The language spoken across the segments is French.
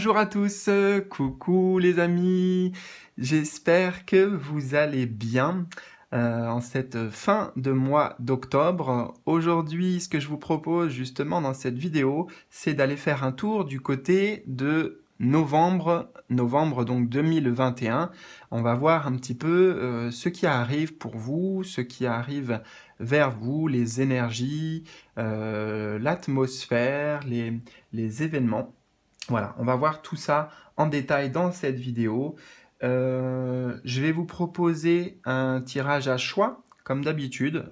Bonjour à tous, coucou les amis, j'espère que vous allez bien en cette fin de mois d'octobre. Aujourd'hui, ce que je vous propose justement dans cette vidéo, c'est d'aller faire un tour du côté de novembre donc 2021. On va voir un petit peu ce qui arrive pour vous, ce qui arrive vers vous, les énergies, l'atmosphère, les événements. Voilà, on va voir tout ça en détail dans cette vidéo. Je vais vous proposer un tirage à choix, comme d'habitude,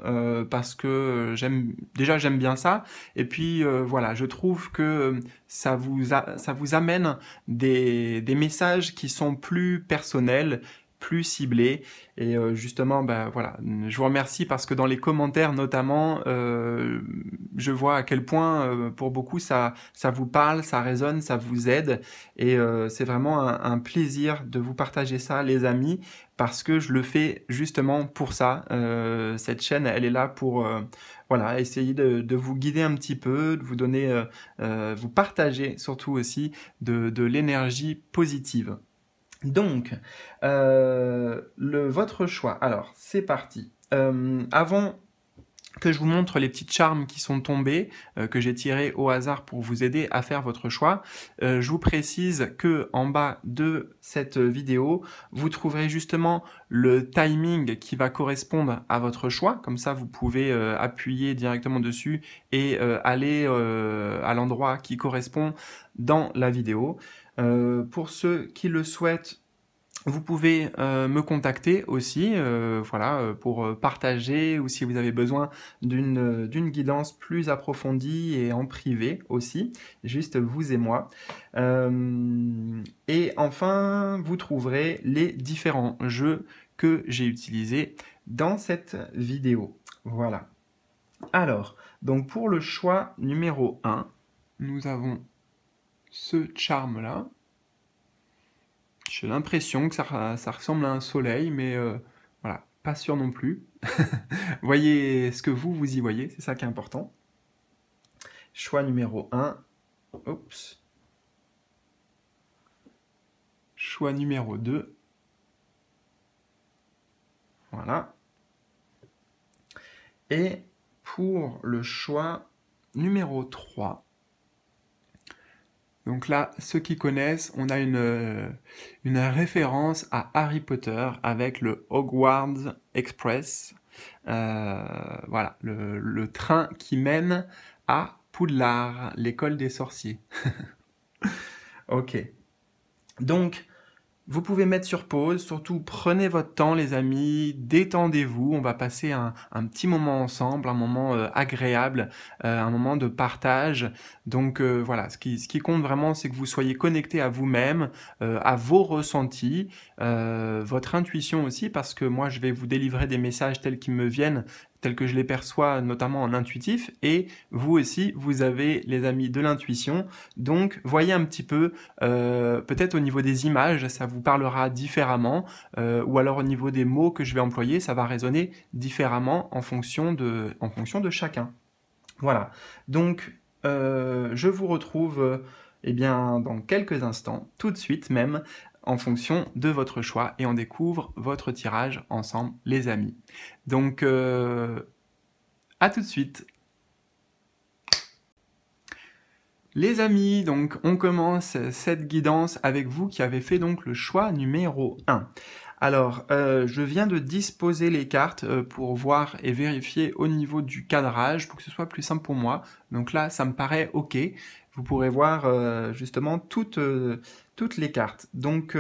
parce que j'aime bien ça. Et puis voilà, je trouve que ça vous amène des messages qui sont plus personnels, plus ciblés. Et justement, ben voilà, je vous remercie parce que dans les commentaires notamment, je vois à quel point pour beaucoup ça vous parle, ça résonne, ça vous aide. Et c'est vraiment un plaisir de vous partager ça, les amis, parce que je le fais justement pour ça. Cette chaîne, elle est là pour voilà, essayer de vous guider un petit peu, de vous donner, vous partager surtout aussi de l'énergie positive. Donc, votre choix. Alors, c'est parti. Avant que je vous montre les petits charmes qui sont tombés, que j'ai tirés au hasard pour vous aider à faire votre choix, je vous précise que en bas de cette vidéo, vous trouverez justement le timing qui va correspondre à votre choix. Comme ça, vous pouvez appuyer directement dessus et aller à l'endroit qui correspond dans la vidéo. Pour ceux qui le souhaitent, vous pouvez me contacter aussi, voilà, pour partager ou si vous avez besoin d'une guidance plus approfondie et en privé aussi, juste vous et moi. Et enfin, vous trouverez les différents jeux que j'ai utilisés dans cette vidéo. Voilà. Alors, donc pour le choix numéro 1, nous avons ce charme-là. J'ai l'impression que ça ressemble à un soleil, mais voilà, pas sûr non plus. Voyez ce que vous y voyez, c'est ça qui est important. Choix numéro 1. Oups. Choix numéro 2. Voilà. Et pour le choix numéro 3, donc là, ceux qui connaissent, on a une référence à Harry Potter avec le Hogwarts Express. Voilà, le train qui mène à Poudlard, l'école des sorciers. Ok. Donc, vous pouvez mettre sur pause, surtout prenez votre temps les amis, détendez-vous, on va passer un petit moment ensemble, un moment agréable, un moment de partage. Donc voilà, ce qui compte vraiment, c'est que vous soyez connectés à vous-même, à vos ressentis, votre intuition aussi, parce que moi je vais vous délivrer des messages tels qu'ils me viennent, tels que je les perçois, notamment en intuitif, et vous aussi, vous avez les amis de l'intuition. Donc voyez un petit peu, peut-être au niveau des images, ça vous parlera différemment, ou alors au niveau des mots que je vais employer, ça va résonner différemment en fonction de chacun. Voilà, donc je vous retrouve eh bien, dans quelques instants, tout de suite même, en fonction de votre choix, et on découvre votre tirage ensemble, les amis. Donc, à tout de suite. Les amis, donc on commence cette guidance avec vous qui avez fait donc le choix numéro 1. Alors, je viens de disposer les cartes pour voir et vérifier au niveau du cadrage pour que ce soit plus simple pour moi. Donc là, ça me paraît OK. Vous pourrez voir justement toutes les cartes. Donc,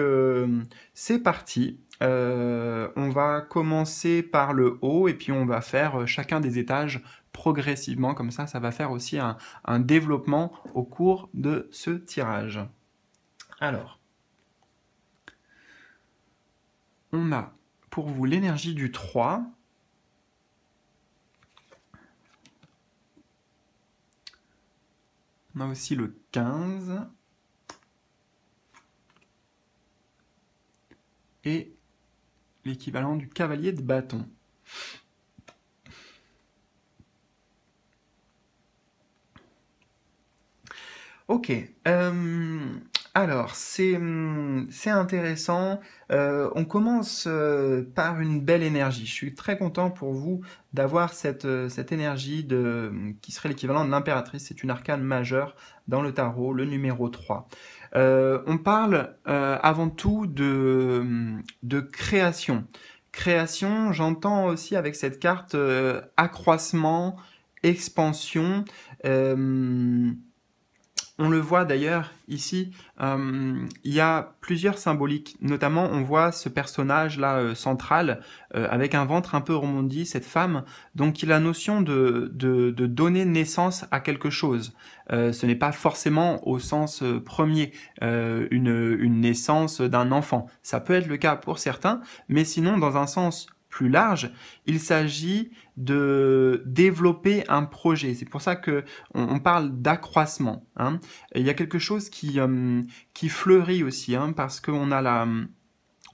c'est parti. On va commencer par le haut et puis on va faire chacun des étages progressivement. Comme ça va faire aussi un développement au cours de ce tirage. Alors, on a pour vous l'énergie du 3. On a aussi le 15. Et l'équivalent du cavalier de bâton. Ok. Alors, c'est intéressant. On commence par une belle énergie. Je suis très content pour vous d'avoir cette énergie qui serait l'équivalent de l'impératrice. C'est une arcane majeure dans le tarot, le numéro 3. On parle avant tout de création. Création, j'entends aussi avec cette carte accroissement, expansion. Euh, on le voit d'ailleurs ici, il y a plusieurs symboliques. Notamment, on voit ce personnage-là central avec un ventre un peu remondi, cette femme. Donc, il a la notion de donner naissance à quelque chose. Ce n'est pas forcément au sens premier une naissance d'un enfant. Ça peut être le cas pour certains, mais sinon, dans un sens plus large, il s'agit de développer un projet. C'est pour ça que on parle d'accroissement. Hein. Et il y a quelque chose qui fleurit aussi, hein, parce qu'on a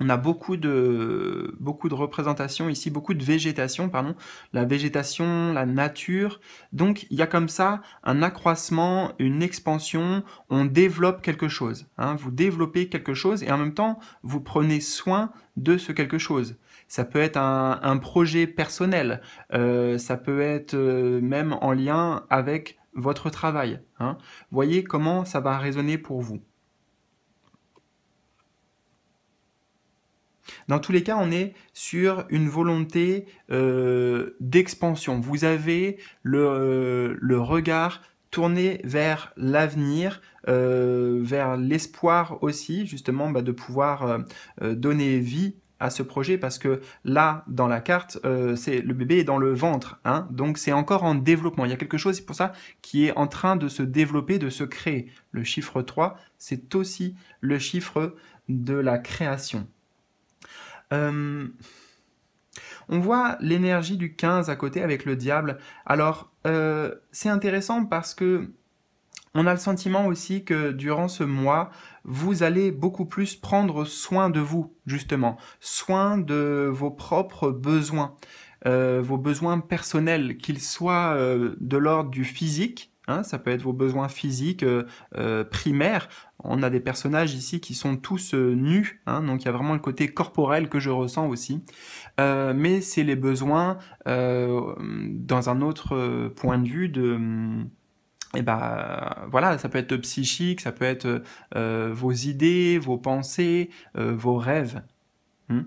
on a beaucoup de représentations ici, beaucoup de végétation, pardon, la végétation, la nature. Donc il y a comme ça un accroissement, une expansion, on développe quelque chose. Hein, vous développez quelque chose et en même temps vous prenez soin de ce quelque chose. Ça peut être un projet personnel, ça peut être même en lien avec votre travail. Hein. Voyez comment ça va résonner pour vous. Dans tous les cas, on est sur une volonté d'expansion. Vous avez le regard tourné vers l'avenir, vers l'espoir aussi, justement, de pouvoir donner vie à ce projet parce que là, dans la carte, le bébé est dans le ventre, hein, donc c'est encore en développement. Il y a quelque chose, c'est pour ça, qui est en train de se développer, de se créer. Le chiffre 3, c'est aussi le chiffre de la création. Euh, on voit l'énergie du 15 à côté avec le diable. Alors, c'est intéressant parce que on a le sentiment aussi que durant ce mois, vous allez beaucoup plus prendre soin de vous, justement, soin de vos propres besoins, vos besoins personnels, qu'ils soient de l'ordre du physique, hein, ça peut être vos besoins physiques primaires. On a des personnages ici qui sont tous nus, hein, donc il y a vraiment le côté corporel que je ressens aussi. Mais c'est les besoins dans un autre point de vue et voilà, ça peut être psychique, ça peut être vos idées, vos pensées, vos rêves. Hmm.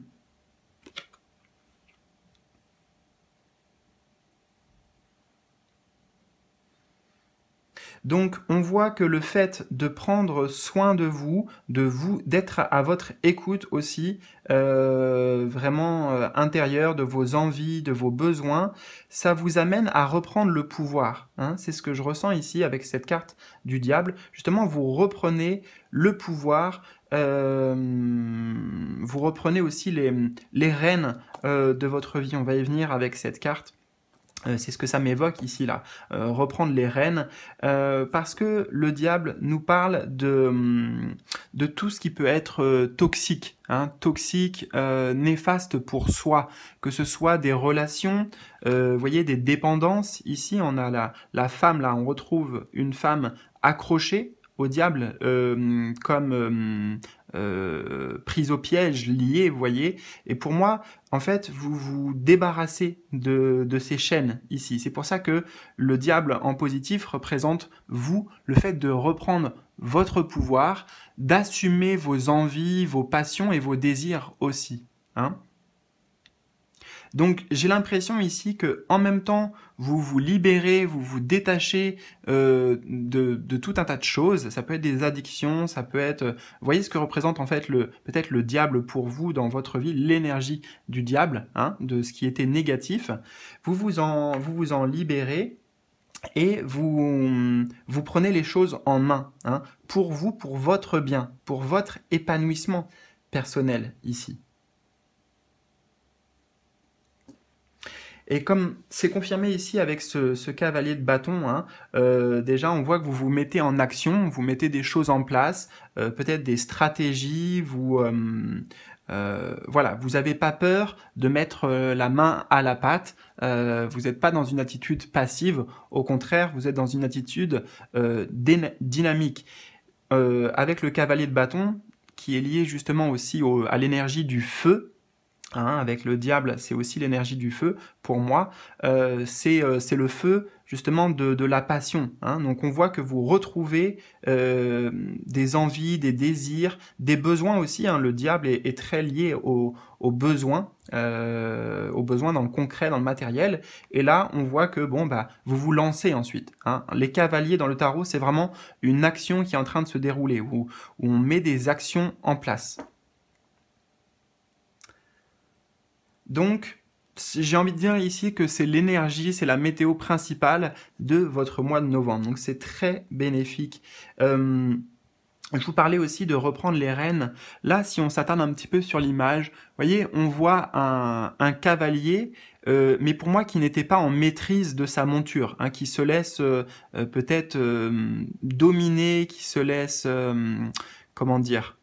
Donc, on voit que le fait de prendre soin de vous, d'être à votre écoute aussi, vraiment intérieure de vos envies, de vos besoins, ça vous amène à reprendre le pouvoir. Hein. C'est ce que je ressens ici avec cette carte du diable. Justement, vous reprenez le pouvoir. Vous reprenez aussi les rênes de votre vie. On va y venir avec cette carte. C'est ce que ça m'évoque ici, là, reprendre les rênes, parce que le diable nous parle de tout ce qui peut être toxique, hein, toxique, néfaste pour soi, que ce soit des relations, vous voyez, des dépendances. Ici, on a la femme, là, on retrouve une femme accrochée au diable comme prise au piège, liée, vous voyez. Et pour moi, en fait, vous vous débarrassez de ces chaînes ici. C'est pour ça que le diable en positif représente vous, le fait de reprendre votre pouvoir, d'assumer vos envies, vos passions et vos désirs aussi. Hein. Donc j'ai l'impression ici que en même temps vous vous libérez, vous vous détachez de tout un tas de choses. Ça peut être des addictions, ça peut être, vous voyez ce que représente en fait peut-être le diable pour vous dans votre vie, l'énergie du diable, hein, de ce qui était négatif. Vous vous en libérez. Et vous prenez les choses en main, hein, pour vous, pour votre bien, pour votre épanouissement personnel ici. Et comme c'est confirmé ici avec ce cavalier de bâton, hein, déjà on voit que vous vous mettez en action, vous mettez des choses en place, peut-être des stratégies, voilà, vous n'avez pas peur de mettre la main à la pâte, vous n'êtes pas dans une attitude passive, au contraire, vous êtes dans une attitude dynamique. avec le cavalier de bâton, qui est lié justement aussi à l'énergie du feu, hein, avec le diable, c'est aussi l'énergie du feu, pour moi, c'est le feu justement de la passion. Hein. Donc on voit que vous retrouvez des envies, des désirs, des besoins aussi. Hein. Le diable est très lié aux besoins dans le concret, dans le matériel. Et là, on voit que bon, bah, vous vous lancez ensuite. Hein. Les cavaliers dans le tarot, c'est vraiment une action qui est en train de se dérouler, où on met des actions en place. Donc, j'ai envie de dire ici que c'est l'énergie, c'est la météo principale de votre mois de novembre. Donc, c'est très bénéfique. Je vous parlais aussi de reprendre les rênes. Là, si on s'attarde un petit peu sur l'image, vous voyez, on voit un cavalier, mais pour moi qui n'était pas en maîtrise de sa monture, hein, qui se laisse peut-être dominer, qui se laisse, comment dire,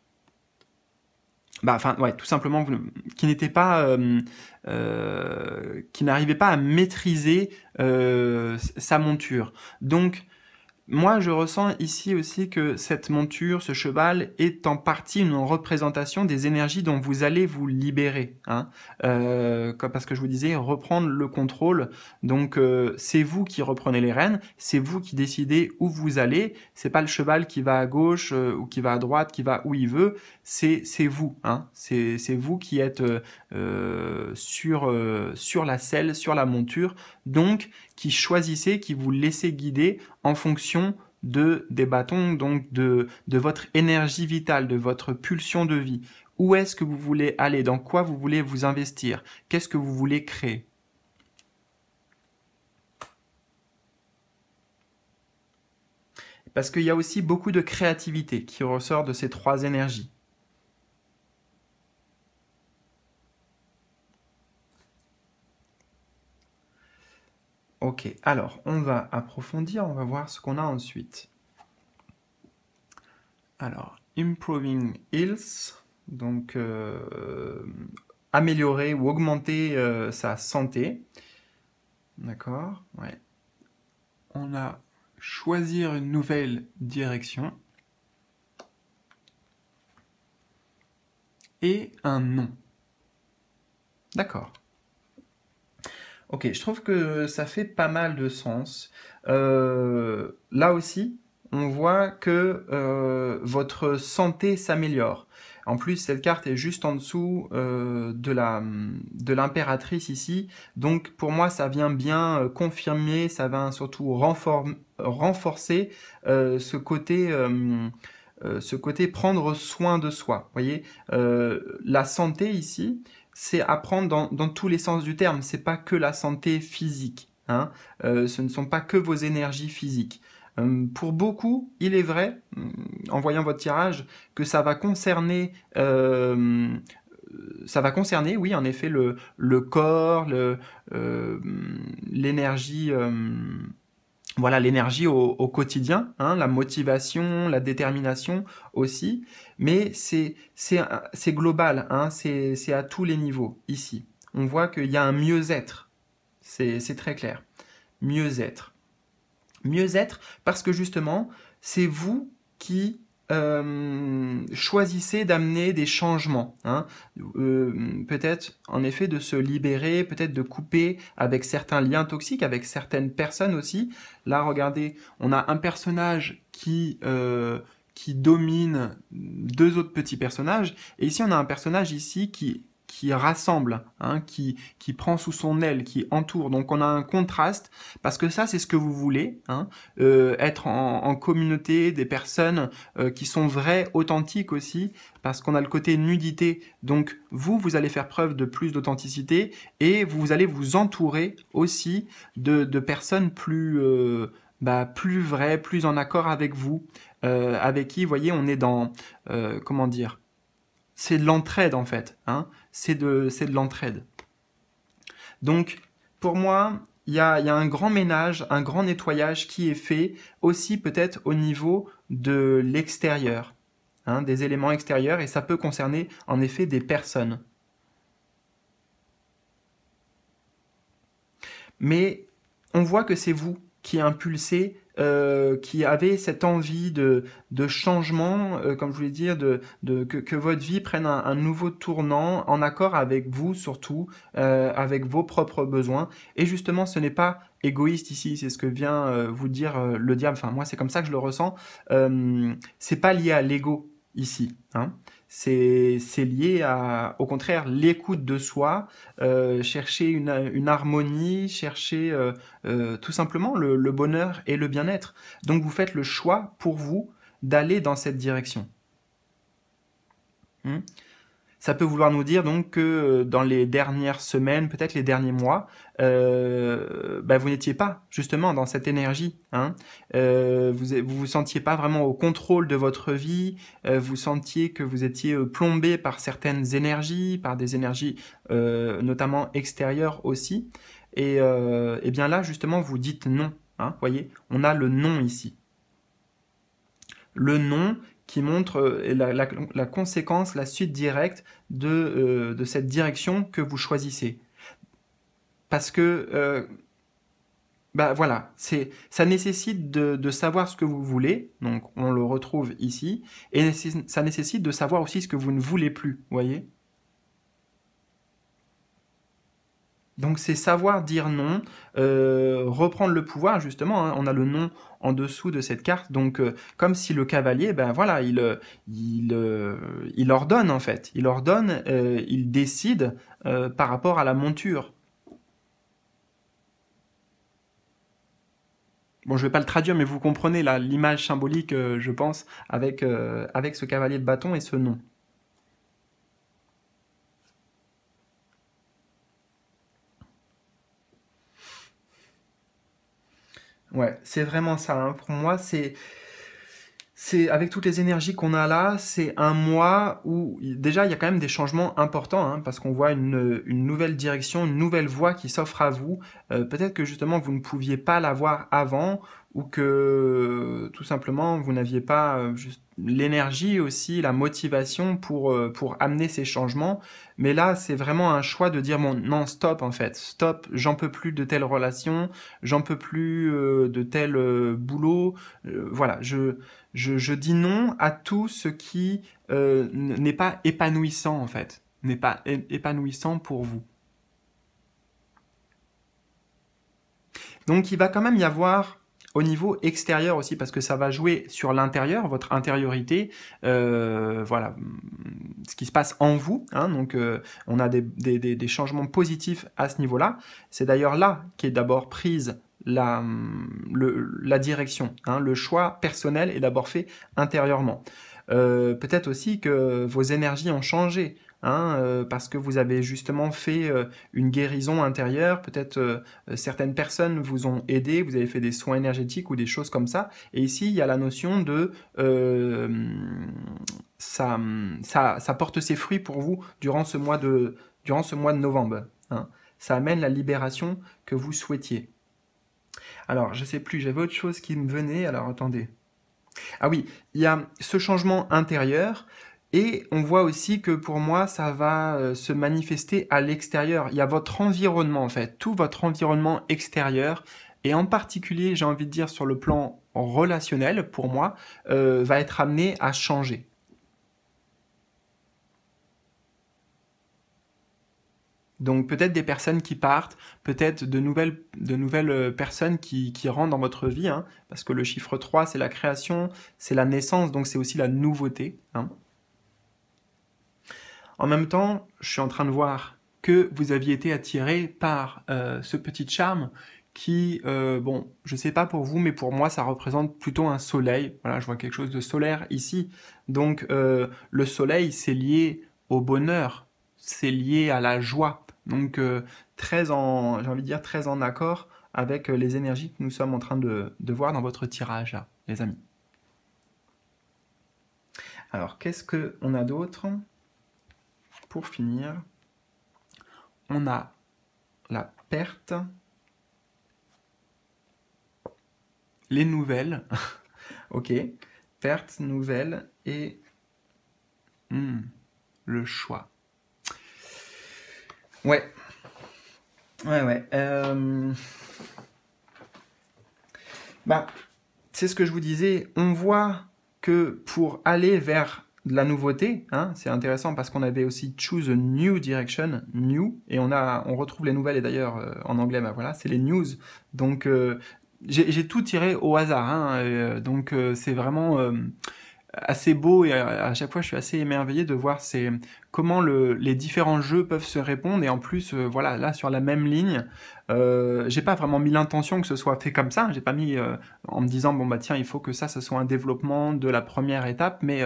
bah, enfin, ouais, tout simplement, qui n'était pas, qui n'arrivait pas à maîtriser sa monture. Donc, moi, je ressens ici aussi que cette monture, ce cheval, est en partie une représentation des énergies dont vous allez vous libérer. Hein. Parce que je vous disais, reprendre le contrôle. Donc, c'est vous qui reprenez les rênes, c'est vous qui décidez où vous allez. C'est pas le cheval qui va à gauche ou qui va à droite, qui va où il veut. C'est vous. Hein. C'est vous qui êtes sur la selle, sur la monture. Donc, qui choisissez, qui vous laissez guider en fonction des bâtons, donc de votre énergie vitale, de votre pulsion de vie. Où est-ce que vous voulez aller? Dans quoi vous voulez vous investir? Qu'est-ce que vous voulez créer? Parce qu'il y a aussi beaucoup de créativité qui ressort de ces trois énergies. Ok, alors on va approfondir, on va voir ce qu'on a ensuite. Alors, Improving Health, donc améliorer ou augmenter sa santé. D'accord, ouais. On a choisir une nouvelle direction. Et un nom. D'accord. Ok, je trouve que ça fait pas mal de sens. Là aussi, on voit que votre santé s'améliore. En plus, cette carte est juste en dessous de l'impératrice ici. Donc, pour moi, ça vient bien confirmer, ça vient surtout renforcer ce côté prendre soin de soi. Vous voyez, la santé ici, c'est apprendre dans tous les sens du terme. C'est pas que la santé physique. Hein. Ce ne sont pas que vos énergies physiques. Pour beaucoup, il est vrai, en voyant votre tirage, que ça va concerner, oui, en effet, le corps, l'énergie. Voilà, l'énergie au quotidien, hein, la motivation, la détermination aussi, mais c'est global, hein, c'est à tous les niveaux ici. On voit qu'il y a un mieux-être, c'est très clair. Mieux-être. Mieux-être parce que justement, c'est vous qui choisissez d'amener des changements. Hein. Peut-être en effet de se libérer, peut-être de couper avec certains liens toxiques, avec certaines personnes aussi. Là, regardez, on a un personnage qui domine deux autres petits personnages, et ici on a un personnage ici qui rassemble, hein, qui prend sous son aile, qui entoure. Donc on a un contraste, parce que ça c'est ce que vous voulez, hein, être en communauté, des personnes qui sont vraies, authentiques aussi, parce qu'on a le côté nudité. Donc vous allez faire preuve de plus d'authenticité, et vous allez vous entourer aussi de personnes plus vraies, plus en accord avec vous, avec qui, vous voyez, on est dans, comment dire, c'est de l'entraide en fait, hein. C'est de l'entraide. Donc, pour moi, il y a un grand ménage, un grand nettoyage qui est fait, aussi peut-être au niveau de l'extérieur, hein, des éléments extérieurs, et ça peut concerner en effet des personnes. Mais on voit que c'est vous qui impulsez qui avez cette envie de changement, comme je voulais dire, que votre vie prenne un nouveau tournant en accord avec vous surtout, avec vos propres besoins. Et justement, ce n'est pas égoïste ici, c'est ce que vient vous dire le diable. Enfin, moi, c'est comme ça que je le ressens. C'est pas lié à l'ego ici, hein. C'est lié à, au contraire, l'écoute de soi, chercher une harmonie, chercher tout simplement le bonheur et le bien-être. Donc vous faites le choix pour vous d'aller dans cette direction. Hmm. Ça peut vouloir nous dire donc que dans les dernières semaines, peut-être les derniers mois, vous n'étiez pas justement dans cette énergie. Hein. Vous sentiez pas vraiment au contrôle de votre vie. Vous sentiez que vous étiez plombé par certaines énergies, par des énergies notamment extérieures aussi. Et bien là, justement, vous dites non. Hein, voyez, on a le non ici. Le non qui montre la conséquence, la suite directe de cette direction que vous choisissez. Parce que, voilà, ça nécessite de savoir ce que vous voulez, donc on le retrouve ici, et ça nécessite de savoir aussi ce que vous ne voulez plus, vous voyez ? Donc c'est savoir dire non, reprendre le pouvoir justement, hein, on a le non en dessous de cette carte, donc comme si le cavalier, voilà, il ordonne en fait, il ordonne, il décide par rapport à la monture. Bon, je vais pas le traduire, mais vous comprenez là l'image symbolique, je pense, avec ce cavalier de bâton et ce non. Ouais, c'est vraiment ça, hein. Pour moi, c'est avec toutes les énergies qu'on a là, c'est un mois où déjà il y a quand même des changements importants, hein, parce qu'on voit une nouvelle direction, une nouvelle voie qui s'offre à vous. Peut-être que justement vous ne pouviez pas l'avoir avant, ou que tout simplement vous n'aviez pas juste l'énergie aussi, la motivation pour amener ces changements. Mais là, c'est vraiment un choix de dire bon, non, stop en fait, stop, j'en peux plus de telle relation, j'en peux plus de tel boulot. Voilà, je dis non à tout ce qui n'est pas épanouissant en fait, n'est pas épanouissant pour vous. Donc il va quand même y avoir au niveau extérieur aussi, parce que ça va jouer sur l'intérieur, votre intériorité, voilà, ce qui se passe en vous, hein, donc on a des changements positifs à ce niveau-là. C'est d'ailleurs là qu'est d'abord prise la direction, hein, le choix personnel est d'abord fait intérieurement. Peut-être aussi que vos énergies ont changé, hein, parce que vous avez justement fait une guérison intérieure, peut-être certaines personnes vous ont aidé, vous avez fait des soins énergétiques ou des choses comme ça, et ici il y a la notion de ça porte ses fruits pour vous durant ce mois de novembre, hein. Ça amène la libération que vous souhaitiez. Alors, je sais plus, j'avais autre chose qui me venait, alors attendez. Ah oui, il y a ce changement intérieur, et on voit aussi que pour moi, ça va se manifester à l'extérieur. Il y a votre environnement en fait, tout votre environnement extérieur, et en particulier, j'ai envie de dire sur le plan relationnel, pour moi, va être amené à changer. Donc peut-être des personnes qui partent, peut-être de nouvelles personnes qui rentrent dans votre vie, hein, parce que le chiffre 3, c'est la création, c'est la naissance, donc c'est aussi la nouveauté, hein. En même temps, je suis en train de voir que vous aviez été attiré par ce petit charme qui, bon, je sais pas pour vous, mais pour moi, ça représente plutôt un soleil. Voilà, je vois quelque chose de solaire ici. Donc, le soleil, c'est lié au bonheur, c'est lié à la joie. Donc, j'ai envie de dire, très en accord avec les énergies que nous sommes en train de voir dans votre tirage, là, les amis. Alors, qu'est-ce qu'on a d'autre? Pour finir, on a la perte, les nouvelles, ok, perte, nouvelles et le choix. Ouais, ouais. Bah, c'est ce que je vous disais, on voit que pour aller vers de la nouveauté, hein, c'est intéressant parce qu'on avait aussi choose a new direction, new, et on retrouve les nouvelles, et d'ailleurs en anglais, bah voilà, c'est les news. Donc j'ai tout tiré au hasard, hein, donc c'est vraiment assez beau, et à chaque fois je suis assez émerveillé de voir comment les différents jeux peuvent se répondre, et en plus voilà, là sur la même ligne, j'ai pas vraiment mis l'intention que ce soit fait comme ça, j'ai pas mis en me disant bon bah tiens il faut que ça soit un développement de la première étape, mais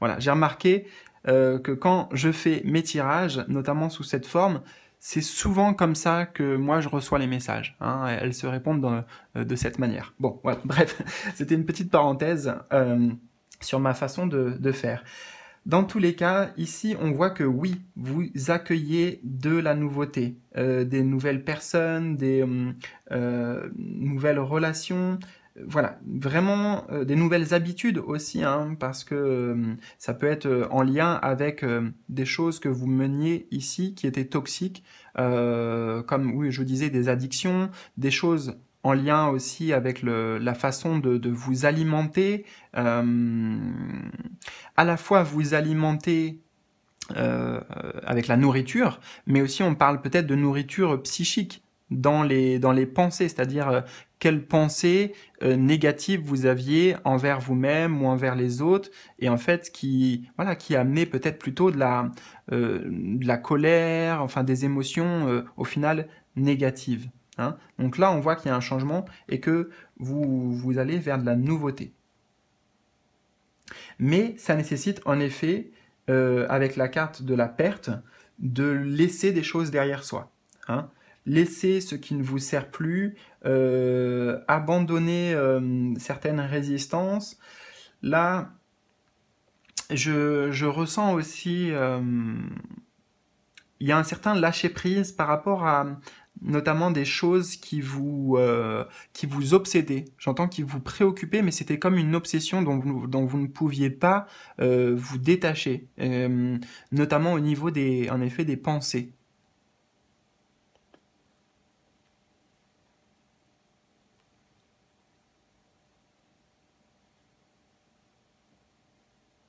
voilà, j'ai remarqué que quand je fais mes tirages, notamment sous cette forme, c'est souvent comme ça que moi je reçois les messages, hein, elles se répondent de cette manière. Bon, voilà, bref, c'était une petite parenthèse sur ma façon de faire. Dans tous les cas, ici, on voit que oui, vous accueillez de la nouveauté, des nouvelles personnes, des nouvelles relations, voilà, vraiment des nouvelles habitudes aussi, hein, parce que ça peut être en lien avec des choses que vous meniez ici qui étaient toxiques, comme, oui, je vous disais, des addictions, des choses en lien aussi avec la façon de vous alimenter, à la fois vous alimenter avec la nourriture, mais aussi on parle peut-être de nourriture psychique dans les pensées, c'est-à-dire quelles pensées négatives vous aviez envers vous-même ou envers les autres, et en fait voilà, qui amenait peut-être plutôt de la colère, enfin des émotions au final négatives. Hein. Donc là, on voit qu'il y a un changement et que vous allez vers de la nouveauté. Mais ça nécessite en effet, avec la carte de la perte, de laisser des choses derrière soi. Hein. Laisser ce qui ne vous sert plus, abandonner certaines résistances. Là, je ressens aussi, il y a un certain lâcher-prise par rapport à notamment des choses qui vous obsédaient. J'entends qui vous préoccupaient, mais c'était comme une obsession dont vous ne pouviez pas vous détacher, notamment au niveau en effet, des pensées.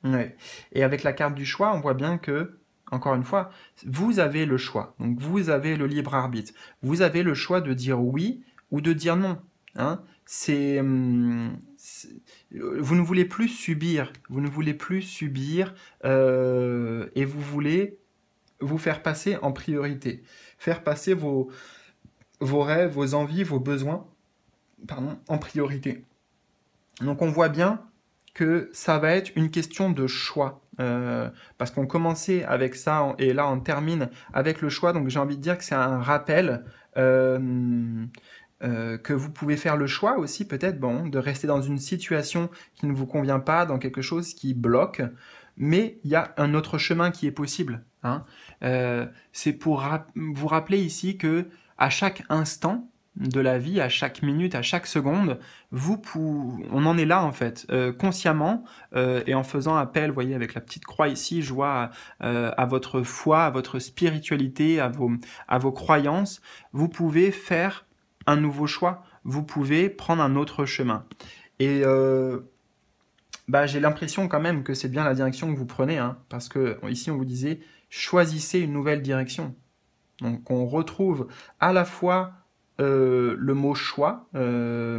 Ouais. Et avec la carte du choix, on voit bien que, encore une fois, vous avez le choix. Donc vous avez le libre arbitre. Vous avez le choix de dire oui ou de dire non. Hein. Vous ne voulez plus subir. Vous ne voulez plus subir et vous voulez vous faire passer en priorité. Faire passer vos rêves, vos envies, vos besoins, pardon, en priorité. Donc on voit bien que ça va être une question de choix. Parce qu'on commençait avec ça et là on termine avec le choix. Donc j'ai envie de dire que c'est un rappel que vous pouvez faire le choix aussi peut-être de rester dans une situation qui ne vous convient pas, dans quelque chose qui bloque. Mais il y a un autre chemin qui est possible. Hein. C'est pour vous rappeler ici que à chaque instant de la vie, à chaque minute, à chaque seconde, on en est là en fait, consciemment, et en faisant appel, vous voyez avec la petite croix ici, je vois à votre foi, à votre spiritualité, à vos croyances, vous pouvez faire un nouveau choix, vous pouvez prendre un autre chemin. Et j'ai l'impression quand même que c'est bien la direction que vous prenez, hein, parce que ici on vous disait choisissez une nouvelle direction. Donc on retrouve à la fois le mot choix, la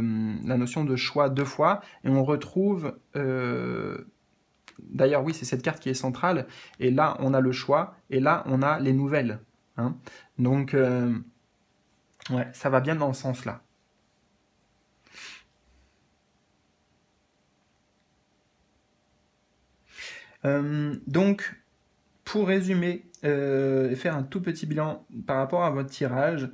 notion de choix deux fois, et on retrouve, d'ailleurs oui c'est cette carte qui est centrale, et là on a le choix, et là on a les nouvelles. Hein. Donc ouais, ça va bien dans ce sens-là. Donc, pour résumer et faire un tout petit bilan par rapport à votre tirage,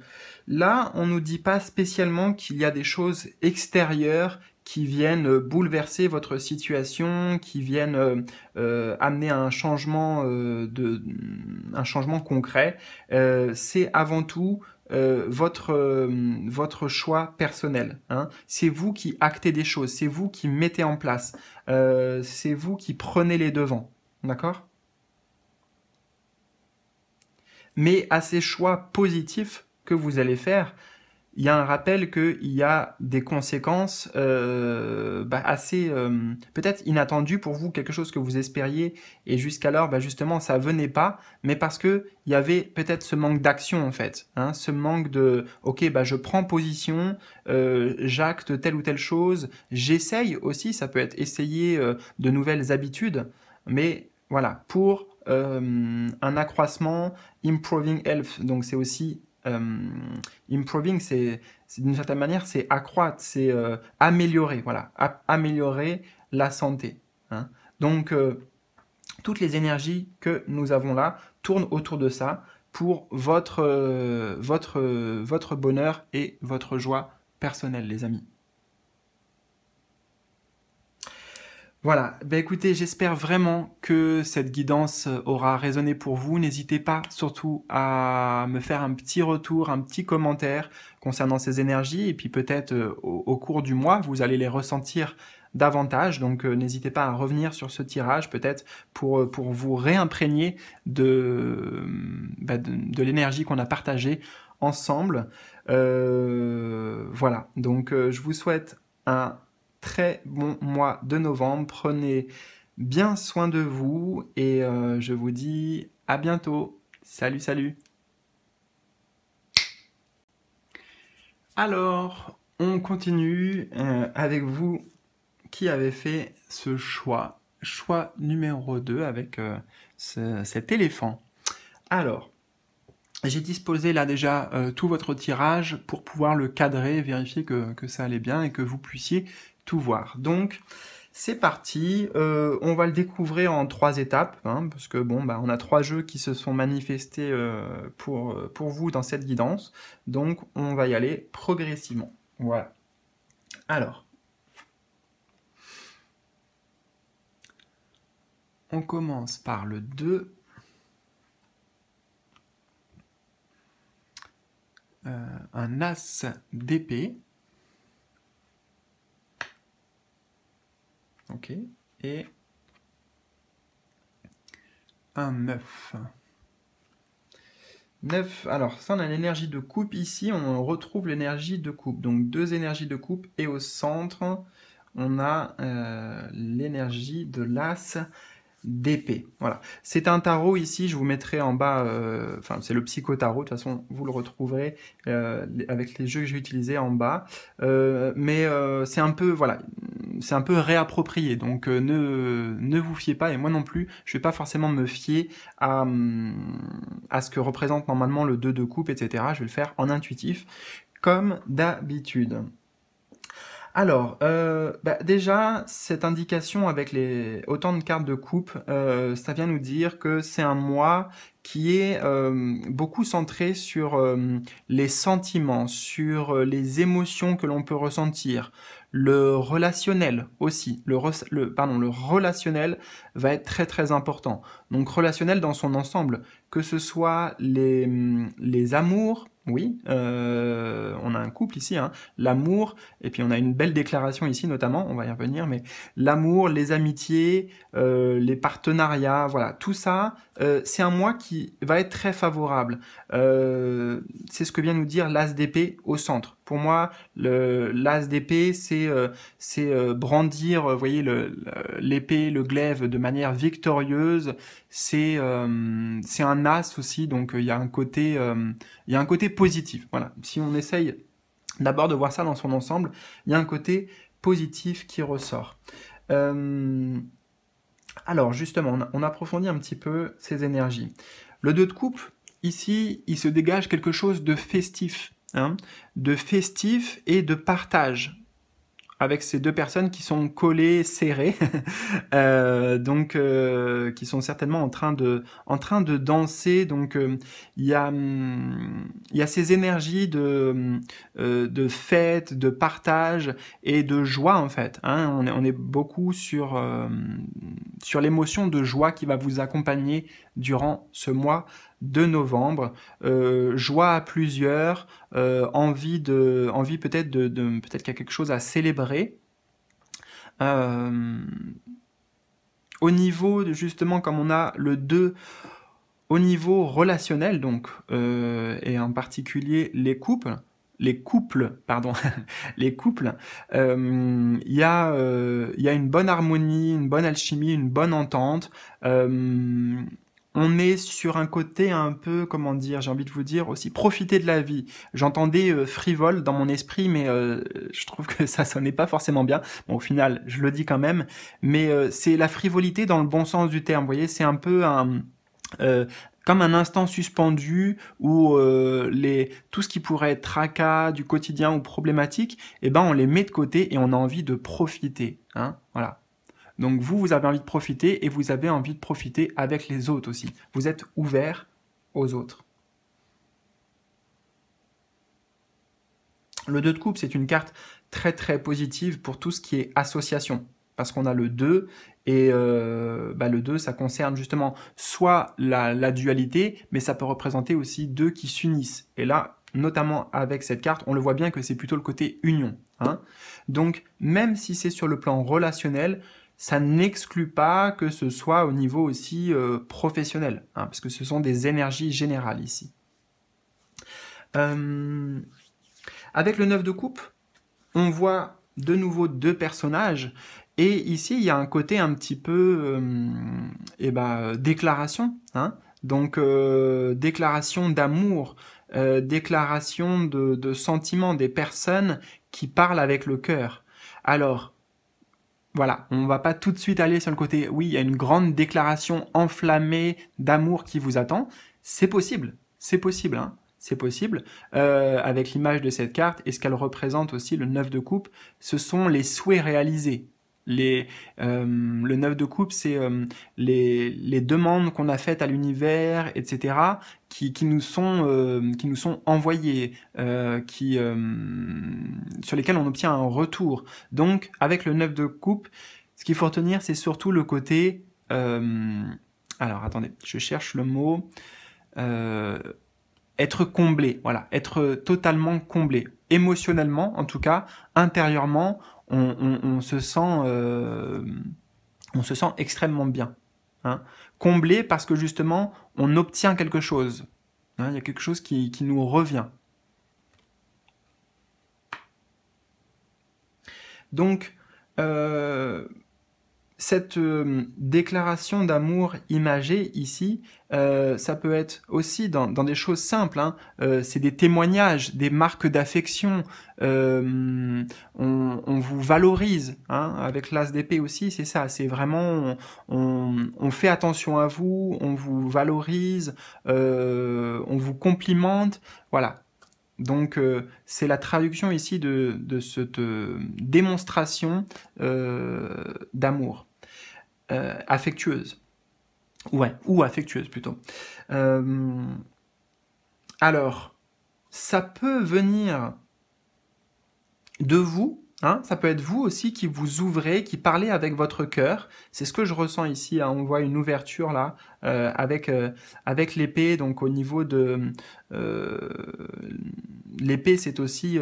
là, on ne nous dit pas spécialement qu'il y a des choses extérieures qui viennent bouleverser votre situation, qui viennent amener un changement, un changement concret. C'est avant tout votre choix personnel. Hein. C'est vous qui actez des choses, c'est vous qui mettez en place, c'est vous qui prenez les devants. D'accord ? Mais à ces choix positifs que vous allez faire, il y a un rappel qu'il y a des conséquences assez peut-être inattendues pour vous, quelque chose que vous espériez et jusqu'alors justement ça venait pas, mais parce que il y avait peut-être ce manque d'action en fait, hein, ce manque de ok je prends position, j'acte telle ou telle chose, j'essaye aussi, ça peut être essayer de nouvelles habitudes, mais voilà, pour un accroissement, improving health, donc c'est aussi improving, c'est d'une certaine manière, c'est accroître, c'est améliorer, voilà, améliorer la santé, hein. Donc toutes les énergies que nous avons là tournent autour de ça pour votre bonheur et votre joie personnelle, les amis. Voilà, écoutez, j'espère vraiment que cette guidance aura résonné pour vous. N'hésitez pas surtout à me faire un petit retour, un petit commentaire concernant ces énergies, et puis peut-être au cours du mois, vous allez les ressentir davantage. Donc n'hésitez pas à revenir sur ce tirage, peut-être pour vous réimprégner de l'énergie qu'on a partagée ensemble. Voilà, donc je vous souhaite un très bon mois de novembre. Prenez bien soin de vous et je vous dis à bientôt. Salut, salut. Alors, on continue avec vous qui avez fait ce choix. Choix numéro 2 avec cet éléphant. Alors, j'ai disposé là déjà tout votre tirage pour pouvoir le cadrer, vérifier que ça allait bien et que vous puissiez tout voir. Donc c'est parti, on va le découvrir en 3 étapes, hein, parce que on a 3 jeux qui se sont manifestés pour vous dans cette guidance, donc on va y aller progressivement. Voilà. Alors, on commence par le 2. Un as d'épée. Ok. Et un 9. 9, alors ça on a l'énergie de coupe ici, on retrouve l'énergie de coupe. Donc 2 énergies de coupe et au centre, on a l'énergie de l'as d'épée. Voilà. C'est un tarot ici, je vous mettrai en bas, c'est le psychotarot, de toute façon vous le retrouverez avec les jeux que j'ai utilisés en bas. Mais c'est un peu, voilà, c'est un peu réapproprié, donc ne vous fiez pas, et moi non plus, je vais pas forcément me fier à ce que représente normalement le 2 de coupe, etc. Je vais le faire en intuitif, comme d'habitude. Alors, déjà, cette indication avec autant de cartes de coupe, ça vient nous dire que c'est un mois qui est beaucoup centré sur les sentiments, sur les émotions que l'on peut ressentir, le relationnel aussi. Le relationnel va être très très important. Donc relationnel dans son ensemble, que ce soit les amours. Oui, on a un couple ici, hein, l'amour, et puis on a une belle déclaration ici notamment, on va y revenir, mais l'amour, les amitiés, les partenariats, voilà, tout ça, c'est un mois qui va être très favorable. C'est ce que vient nous dire l'as d'épée au centre. Pour moi, l'as d'épée, c'est brandir, vous voyez, l'épée, le glaive de manière victorieuse. C'est un as aussi, donc il y a un côté positif. Voilà. Si on essaye d'abord de voir ça dans son ensemble, il y a un côté positif qui ressort. Alors justement, on approfondit un petit peu ces énergies. Le 2 de coupe, ici, il se dégage quelque chose de festif, hein, de festif et de partage, avec ces 2 personnes qui sont collées, serrées, qui sont certainement en train de danser. Donc il y a ces énergies de fête, de partage et de joie en fait, hein. On est beaucoup sur l'émotion de joie qui va vous accompagner durant ce mois de novembre, joie à plusieurs, envie peut-être peut-être qu'il y a quelque chose à célébrer. Au niveau justement, comme on a le 2 au niveau relationnel, donc et en particulier les couples, les couples, pardon, les couples, il y a une bonne harmonie, une bonne alchimie, une bonne entente. On est sur un côté un peu, comment dire, j'ai envie de vous dire aussi, profiter de la vie. J'entendais frivole dans mon esprit, mais je trouve que ça sonnait pas forcément bien. Bon, au final, je le dis quand même, mais c'est la frivolité dans le bon sens du terme. Vous voyez, c'est un peu euh, comme un instant suspendu où tout ce qui pourrait être tracas du quotidien ou problématique, eh ben on les met de côté et on a envie de profiter. Hein, voilà. Donc vous avez envie de profiter et vous avez envie de profiter avec les autres aussi. Vous êtes ouvert aux autres. Le 2 de coupe, c'est une carte très très positive pour tout ce qui est association. Parce qu'on a le 2, et le 2, ça concerne justement soit la dualité, mais ça peut représenter aussi deux qui s'unissent. Et là, notamment avec cette carte, on le voit bien que c'est plutôt le côté union. Hein. Donc, même si c'est sur le plan relationnel, ça n'exclut pas que ce soit au niveau aussi professionnel, hein, parce que ce sont des énergies générales ici. Avec le 9 de coupe, on voit de nouveau deux personnages, et ici il y a un côté un petit peu déclaration, hein. Donc déclaration d'amour, déclaration de sentiments, des personnes qui parlent avec le cœur. Alors, voilà, on va pas tout de suite aller sur le côté, oui, il y a une grande déclaration enflammée d'amour qui vous attend. C'est possible, hein, c'est possible. Avec l'image de cette carte et ce qu'elle représente aussi, le 9 de coupe, ce sont les souhaits réalisés. Le 9 de coupe, c'est les demandes qu'on a faites à l'univers, etc., qui nous sont envoyées, sur lesquelles on obtient un retour. Donc, avec le 9 de coupe, ce qu'il faut retenir, c'est surtout le côté... alors, attendez, je cherche le mot... être comblé, voilà, être totalement comblé. Émotionnellement, en tout cas, intérieurement, on se sent extrêmement bien. Hein. Comblé parce que justement, on obtient quelque chose. Hein, il y a quelque chose qui nous revient. Donc, cette déclaration d'amour imagée ici, ça peut être aussi dans des choses simples. Hein. C'est des témoignages, des marques d'affection. On vous valorise. Hein. Avec l'as d'épée aussi, c'est ça. C'est vraiment, on fait attention à vous, on vous valorise, on vous complimente. Voilà. Donc c'est la traduction ici de cette démonstration d'amour. Affectueuse. Ouais, ou affectueuse plutôt. Alors, ça peut venir de vous, hein, ça peut être vous aussi qui vous ouvrez, qui parlez avec votre cœur. C'est ce que je ressens ici, hein, on voit une ouverture là, avec l'épée, donc au niveau de... l'épée, c'est aussi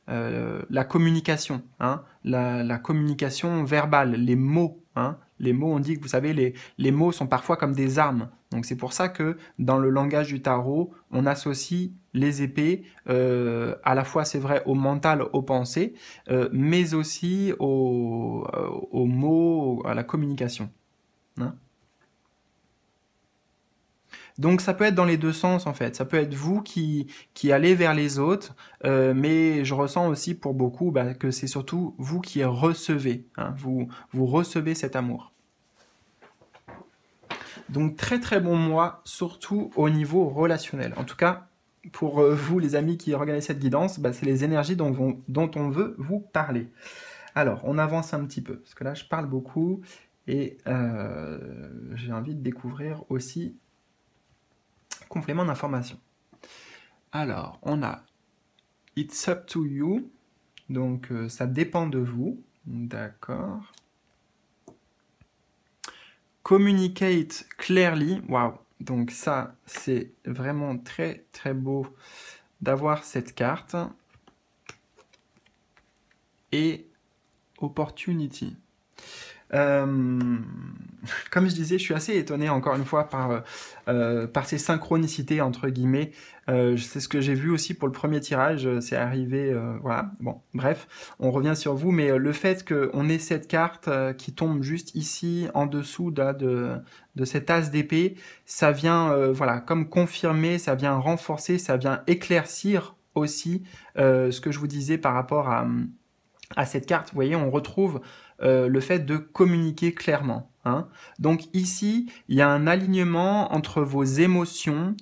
la communication, hein, la communication verbale, les mots. Hein. Les mots, on dit que vous savez, les mots sont parfois comme des armes. Donc c'est pour ça que dans le langage du tarot, on associe les épées à la fois, c'est vrai, au mental, aux pensées, mais aussi aux mots, à la communication. Hein. Donc ça peut être dans les deux sens en fait. Ça peut être vous qui allez vers les autres, mais je ressens aussi pour beaucoup que c'est surtout vous qui recevez. Hein, vous recevez cet amour. Donc très très bon mois, surtout au niveau relationnel. En tout cas, pour vous les amis qui regardez cette guidance, c'est les énergies dont on veut vous parler. Alors, on avance un petit peu, parce que là je parle beaucoup et j'ai envie de découvrir aussi complément d'information. Alors, on a It's up to you, donc ça dépend de vous, d'accord. Communicate clearly, waouh, donc ça c'est vraiment très très beau d'avoir cette carte. Et opportunity. Euh, Comme je disais, je suis assez étonné encore une fois par ces synchronicités entre guillemets. C'est ce que j'ai vu aussi pour le premier tirage, c'est arrivé, voilà. Bon, bref, on revient sur vous, mais le fait qu'on ait cette carte qui tombe juste ici en dessous de cet as d'épée, ça vient, voilà, comme confirmer, ça vient renforcer, ça vient éclaircir aussi ce que je vous disais par rapport à cette carte. Vous voyez, on retrouve le fait de communiquer clairement. Hein. Donc ici, il y a un alignement entre vos émotions,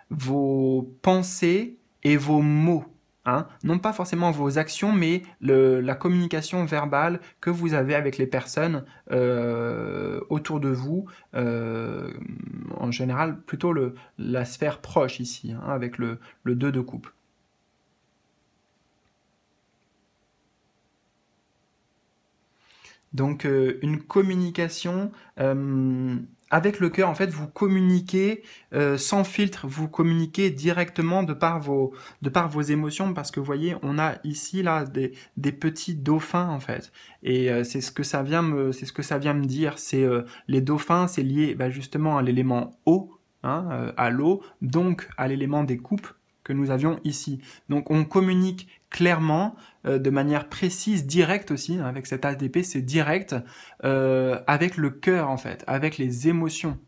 vos pensées et vos mots. Hein. Non pas forcément vos actions, mais la communication verbale que vous avez avec les personnes autour de vous. En général, plutôt la sphère proche ici, hein, avec le 2 de coupe. Donc une communication avec le cœur, en fait, vous communiquez sans filtre, vous communiquez directement de par vos émotions, parce que vous voyez, on a ici là des petits dauphins en fait, et c'est ce que ça vient c'est ce que ça vient me dire. C'est les dauphins, c'est lié bah, justement à l'élément eau, hein, à l'eau, donc à l'élément des coupes que nous avions ici. Donc on communique clairement, de manière précise, directe aussi, hein, avec cet as d'épée, c'est direct, avec le cœur en fait, avec les émotions.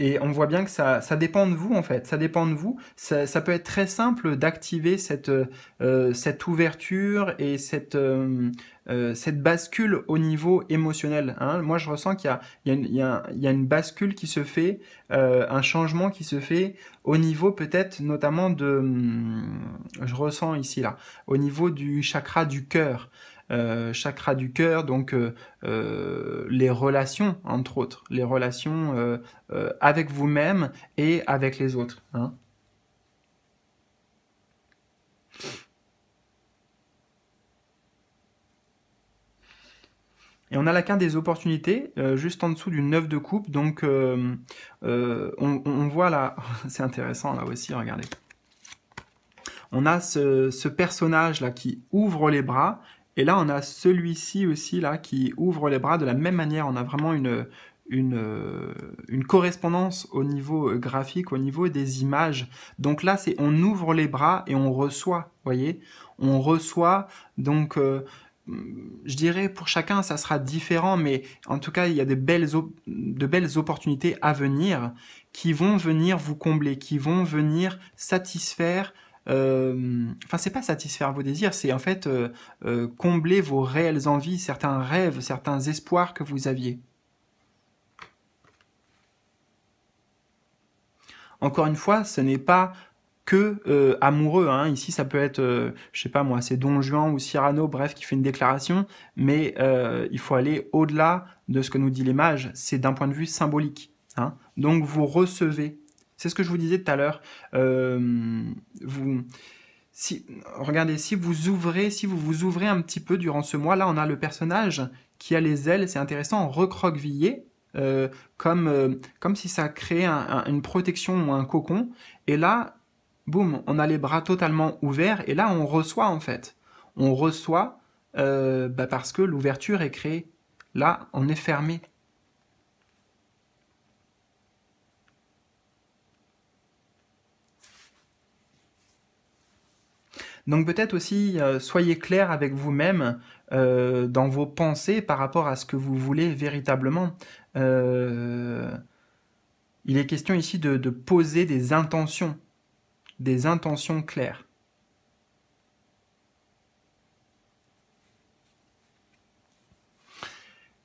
Et on voit bien que ça dépend de vous en fait, ça dépend de vous. Ça peut être très simple d'activer cette ouverture et cette bascule au niveau émotionnel. Hein. Moi je ressens qu'il y a une bascule qui se fait, un changement qui se fait au niveau peut-être notamment je ressens ici là, au niveau du chakra du cœur. Chakra du cœur, donc les relations, entre autres, les relations avec vous-même et avec les autres. Hein. Et on a la carte des opportunités, juste en dessous du 9 de coupe, donc on voit là, c'est intéressant là aussi, regardez. On a ce personnage là qui ouvre les bras, et là on a celui-ci aussi là qui ouvre les bras de la même manière. On a vraiment une correspondance au niveau graphique, au niveau des images. Donc là c'est on ouvre les bras et on reçoit, voyez, on reçoit. Donc je dirais pour chacun ça sera différent, mais en tout cas il y a de belles opportunités à venir qui vont venir vous combler, qui vont venir satisfaire. Enfin, c'est pas satisfaire vos désirs, c'est en fait combler vos réelles envies, certains rêves, certains espoirs que vous aviez. Encore une fois, ce n'est pas que amoureux. Hein. Ici, ça peut être, je sais pas moi, c'est Don Juan ou Cyrano, bref, qui fait une déclaration, mais il faut aller au-delà de ce que nous dit les mages. C'est d'un point de vue symbolique. Hein. Donc, vous recevez. C'est ce que je vous disais tout à l'heure. Si, regardez, si vous vous ouvrez un petit peu durant ce mois, là, on a le personnage qui a les ailes, c'est intéressant, recroquevillé, comme si ça créait une protection ou un cocon. Et là, boum, on a les bras totalement ouverts, et là, on reçoit, en fait. On reçoit bah, parce que l'ouverture est créée. Là, on est fermé. Donc peut-être aussi, soyez clair avec vous-même dans vos pensées par rapport à ce que vous voulez véritablement. Euh, il est question ici de poser des intentions claires.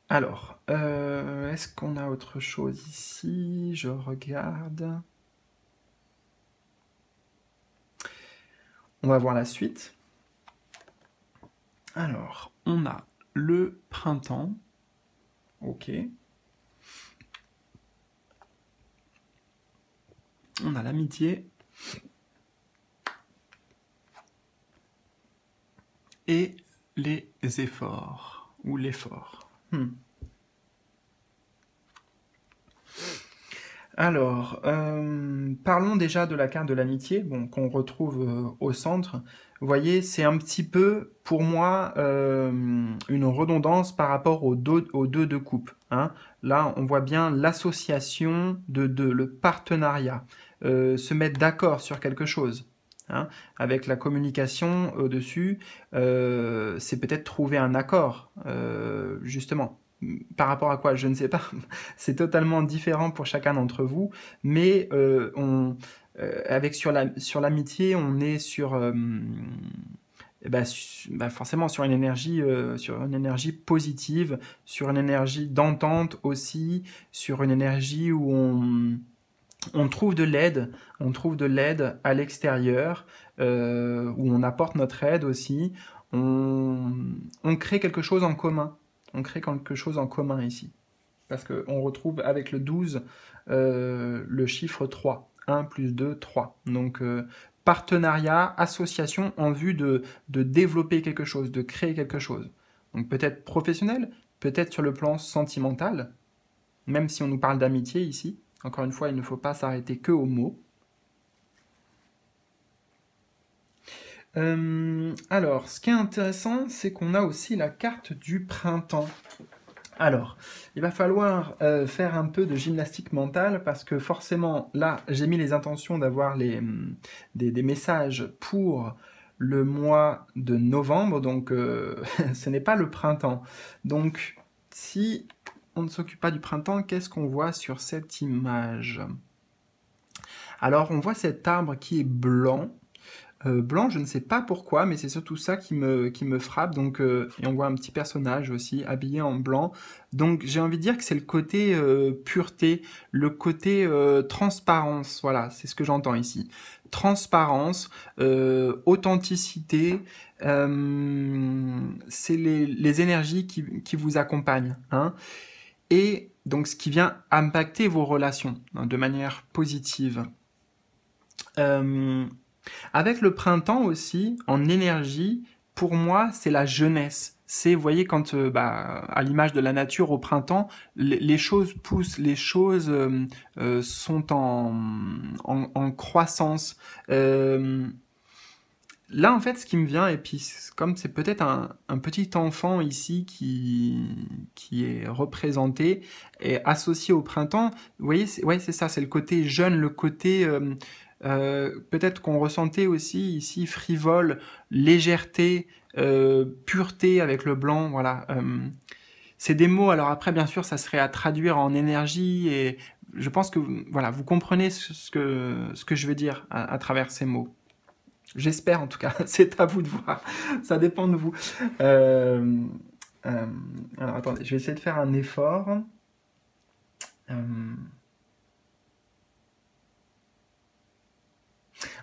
Alors, est-ce qu'on a autre chose ici? Je regarde. On va voir la suite. Alors, on a le printemps. Ok. On a l'amitié. Et les efforts. Ou l'effort. Alors, parlons déjà de la carte de l'amitié, bon, qu'on retrouve au centre. Vous voyez, c'est un petit peu, pour moi, une redondance par rapport aux deux de coupe, hein. Là, on voit bien l'association de deux, le partenariat, se mettre d'accord sur quelque chose, hein. Avec la communication au-dessus, c'est peut-être trouver un accord, justement. Par rapport à quoi, je ne sais pas. C'est totalement différent pour chacun d'entre vous, mais avec sur l'amitié, on est forcément sur une énergie positive, sur une énergie d'entente aussi, sur une énergie où on trouve de l'aide à l'extérieur, où on apporte notre aide aussi, on, on crée quelque chose en commun. On crée quelque chose en commun ici. Parce qu'on retrouve avec le 12 le chiffre 3. 1 plus 2, 3. Donc partenariat, association en vue de développer quelque chose, de créer quelque chose. Donc peut-être professionnel, peut-être sur le plan sentimental, même si on nous parle d'amitié ici. Encore une fois, il ne faut pas s'arrêter que aux mots. Alors, ce qui est intéressant, c'est qu'on a aussi la carte du printemps. Alors, il va falloir faire un peu de gymnastique mentale parce que forcément, là, j'ai mis les intentions d'avoir des messages pour le mois de novembre, donc ce n'est pas le printemps. Donc, si on ne s'occupe pas du printemps, qu'est-ce qu'on voit sur cette image? Alors, on voit cet arbre qui est blanc. Blanc, je ne sais pas pourquoi, mais c'est surtout ça qui me frappe. Donc, et on voit un petit personnage aussi habillé en blanc. Donc, j'ai envie de dire que c'est le côté pureté, le côté transparence. Voilà, c'est ce que j'entends ici. Transparence, authenticité, c'est les énergies qui vous accompagnent, hein. Et donc, ce qui vient impacter vos relations, hein, de manière positive. Euh, Avec le printemps aussi, en énergie, pour moi, c'est la jeunesse. C'est, vous voyez, quand, à l'image de la nature au printemps, les choses poussent, les choses sont en croissance. Euh, Là, en fait, ce qui me vient, et puis comme c'est peut-être un petit enfant ici qui est représenté et associé au printemps, vous voyez, ouais, c'est ça, c'est le côté jeune, le côté peut-être qu'on ressentait aussi ici frivole, légèreté, pureté avec le blanc, voilà. C'est des mots, alors après, bien sûr, ça serait à traduire en énergie, et je pense que voilà, vous comprenez ce que je veux dire à travers ces mots. J'espère en tout cas, c'est à vous de voir, ça dépend de vous. Euh, euh, alors attendez, je vais essayer de faire un effort. Euh,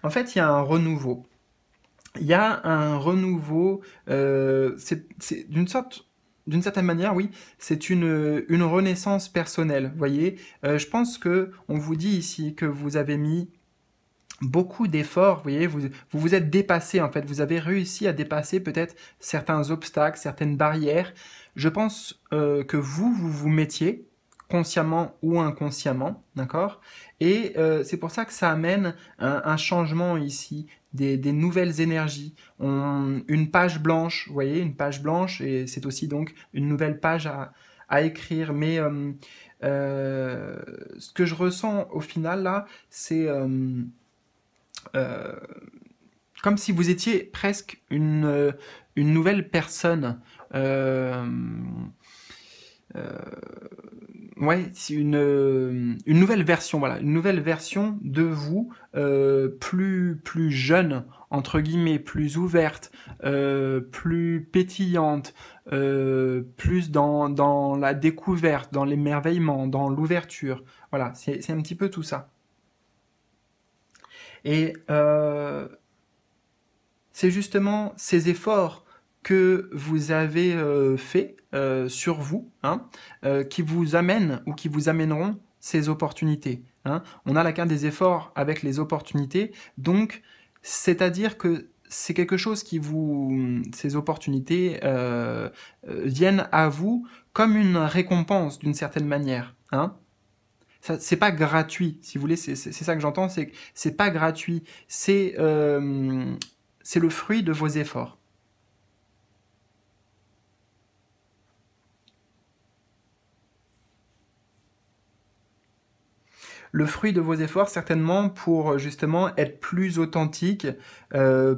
en fait, il y a un renouveau. Il y a un renouveau, d'une certaine manière, oui, c'est une renaissance personnelle. Vous voyez, je pense que on vous dit ici que vous avez mis beaucoup d'efforts, vous voyez, vous êtes dépassé en fait, vous avez réussi à dépasser peut-être certains obstacles, certaines barrières. Je pense que vous vous mettiez, consciemment ou inconsciemment, d'accord? Et c'est pour ça que ça amène un changement ici, des nouvelles énergies. Une page blanche, vous voyez, une page blanche, et c'est aussi donc une nouvelle page à écrire. Mais ce que je ressens au final là, c'est euh, comme si vous étiez presque une nouvelle personne. Euh, euh, ouais, c'est une nouvelle version, voilà, une nouvelle version de vous, plus jeune, entre guillemets, plus ouverte, plus pétillante, plus dans la découverte, dans l'émerveillement, dans l'ouverture. Voilà, c'est un petit peu tout ça. Et c'est justement ces efforts que vous avez faits sur vous, hein, qui vous amènent ou qui vous amèneront ces opportunités, hein. On a la carte des efforts avec les opportunités, donc c'est-à-dire que c'est quelque chose ces opportunités viennent à vous comme une récompense d'une certaine manière, hein. c'est pas gratuit, si vous voulez, c'est ça que j'entends, c'est que c'est pas gratuit, c'est le fruit de vos efforts. Le fruit de vos efforts, certainement, pour justement être plus authentique,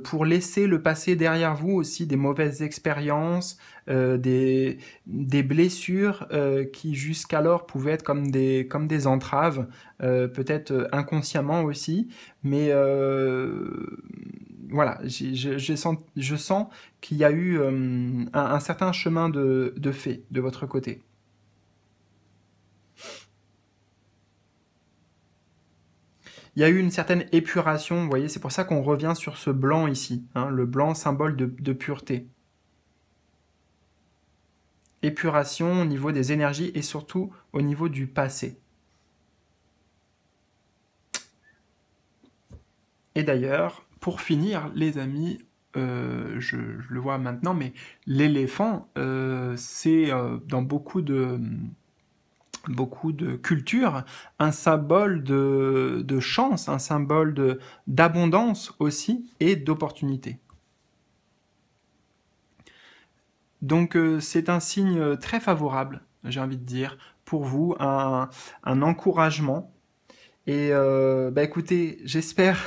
pour laisser le passé derrière vous aussi, des mauvaises expériences, des blessures qui jusqu'alors pouvaient être comme des entraves, peut-être inconsciemment aussi, mais voilà, je sens qu'il y a eu un certain chemin de fait de votre côté. Il y a eu une certaine épuration, vous voyez, c'est pour ça qu'on revient sur ce blanc ici, hein, le blanc symbole de pureté. Épuration au niveau des énergies et surtout au niveau du passé. Et d'ailleurs, pour finir, les amis, je le vois maintenant, mais l'éléphant, c'est dans beaucoup de cultures, un symbole de chance, un symbole d'abondance aussi et d'opportunité. Donc c'est un signe très favorable, j'ai envie de dire, pour vous, un encouragement. Et bah écoutez, j'espère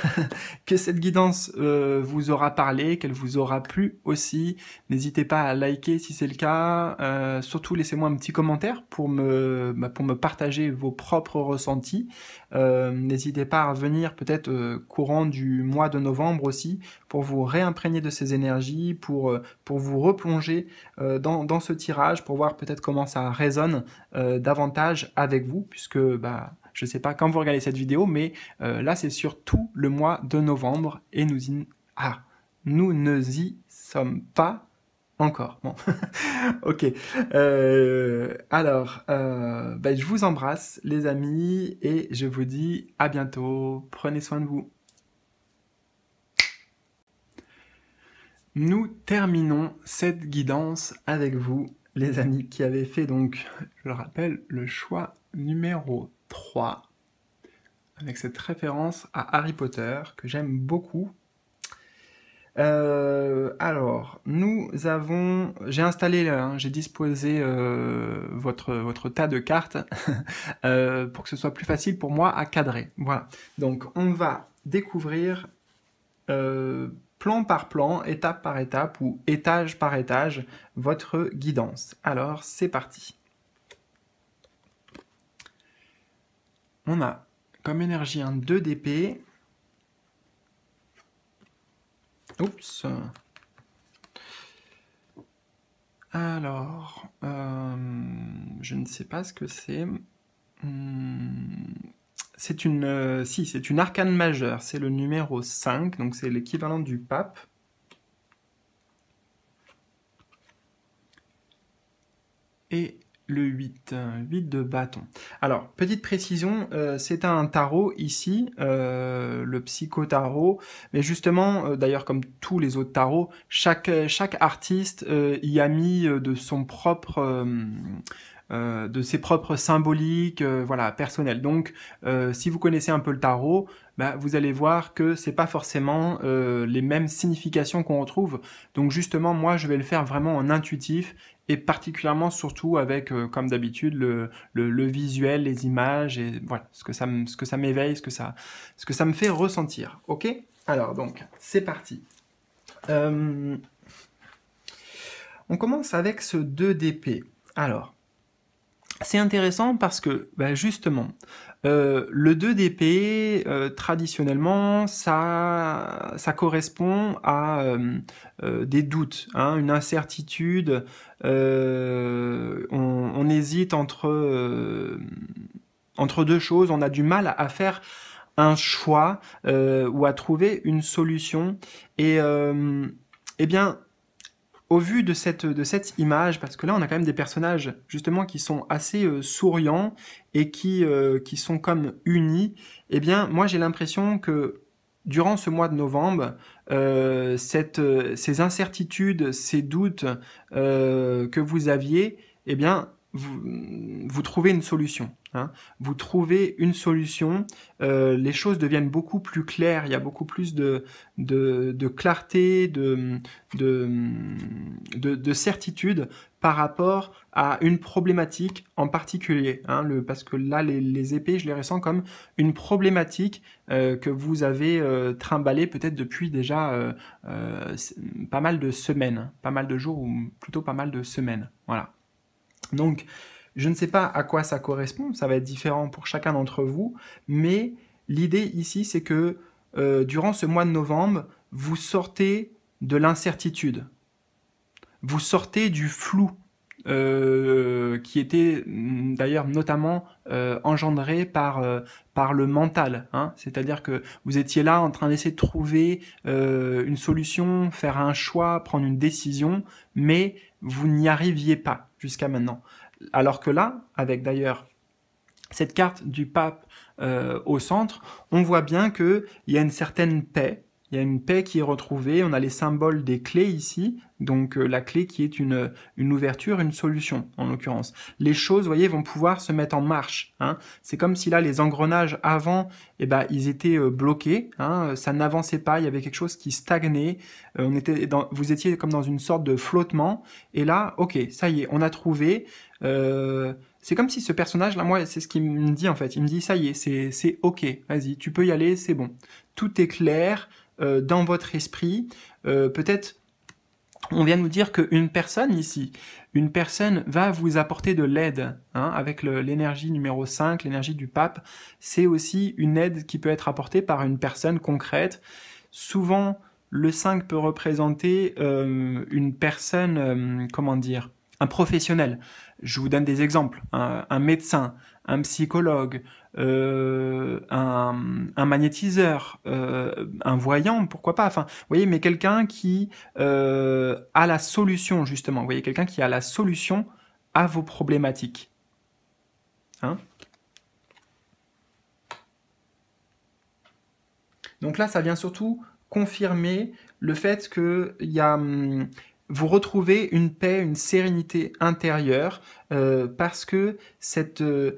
que cette guidance vous aura parlé, qu'elle vous aura plu aussi. N'hésitez pas à liker si c'est le cas. Surtout laissez-moi un petit commentaire pour me partager vos propres ressentis. N'hésitez pas à revenir peut-être courant du mois de novembre aussi pour vous réimprégner de ces énergies, pour vous replonger dans ce tirage, pour voir peut-être comment ça résonne davantage avec vous, puisque bah je ne sais pas quand vous regardez cette vidéo, mais là, c'est sur tout le mois de novembre et nous ne y sommes pas encore. Bon, ok. Alors, bah, je vous embrasse, les amis, et je vous dis à bientôt. Prenez soin de vous. Nous terminons cette guidance avec vous, les amis, qui avaient fait donc, je le rappelle, le choix numéro 3, avec cette référence à Harry Potter, que j'aime beaucoup. Alors, j'ai installé, j'ai disposé votre tas de cartes pour que ce soit plus facile pour moi à cadrer. Voilà. Donc, on va découvrir plan par plan, étape par étape ou étage par étage votre guidance. Alors, c'est parti. On a comme énergie un 2 d'épée. Oups. Alors, je ne sais pas ce que c'est. C'est une arcane majeure. C'est le numéro 5, donc c'est l'équivalent du pape. Et le 8 de bâton. Alors, petite précision, c'est un tarot ici, le psychotarot, mais justement, d'ailleurs comme tous les autres tarots, chaque artiste y a mis de ses propres symboliques, voilà, personnelles. Donc, si vous connaissez un peu le tarot, bah, vous allez voir que c'est pas forcément les mêmes significations qu'on retrouve. Donc justement, moi, je vais le faire vraiment en intuitif et particulièrement surtout avec, comme d'habitude, le visuel, les images et voilà, ce que ça m'éveille, ce que ça me fait ressentir. Ok? Alors donc, c'est parti. On commence avec ce 2 d'épée. Alors, c'est intéressant parce que, bah justement, le 2 d'épée, traditionnellement, ça correspond à des doutes, hein, une incertitude. On hésite entre deux choses. On a du mal à faire un choix ou à trouver une solution. Et eh bien, au vu de cette image, parce que là on a quand même des personnages justement qui sont assez souriants et qui sont comme unis, eh bien moi j'ai l'impression que durant ce mois de novembre, ces incertitudes, ces doutes que vous aviez, eh bien vous trouvez une solution. hein. Vous trouvez une solution, les choses deviennent beaucoup plus claires, il y a beaucoup plus de clarté, de certitude par rapport à une problématique en particulier, hein, parce que là, les épées, je les ressens comme une problématique que vous avez trimballée peut-être depuis déjà pas mal de semaines, pas mal de jours, ou plutôt pas mal de semaines. Voilà. Donc, je ne sais pas à quoi ça correspond, ça va être différent pour chacun d'entre vous, mais l'idée ici, c'est que durant ce mois de novembre, vous sortez de l'incertitude, vous sortez du flou, qui était d'ailleurs notamment engendré par le mental, hein. C'est-à-dire que vous étiez là en train d'essayer de trouver une solution, faire un choix, prendre une décision, mais vous n'y arriviez pas jusqu'à maintenant. Alors que là, avec d'ailleurs cette carte du pape au centre, on voit bien qu'il y a une certaine paix. Il y a une paix qui est retrouvée, on a les symboles des clés ici, donc la clé qui est une ouverture, une solution en l'occurrence. Les choses, vous voyez, vont pouvoir se mettre en marche, hein. C'est comme si là, les engrenages avant, eh ben, ils étaient bloqués, hein, ça n'avançait pas, il y avait quelque chose qui stagnait, vous étiez comme dans une sorte de flottement, et là, ok, ça y est, on a trouvé... c'est comme si ce personnage-là, moi, c'est ce qu'il me dit en fait. Il me dit, ça y est, c'est ok, vas-y, tu peux y aller, c'est bon. Tout est clair dans votre esprit. Peut-être, on vient nous dire qu'une personne ici, une personne va vous apporter de l'aide, hein, avec l'énergie numéro 5, l'énergie du pape. C'est aussi une aide qui peut être apportée par une personne concrète. Souvent, le 5 peut représenter une personne, comment dire, un professionnel. Je vous donne des exemples. Un médecin, un psychologue, un magnétiseur, un voyant, pourquoi pas. Enfin, vous voyez, mais quelqu'un qui a la solution, justement. Vous voyez, quelqu'un qui a la solution à vos problématiques. Hein? Donc là, ça vient surtout confirmer le fait que vous retrouvez une paix, une sérénité intérieure, parce que ce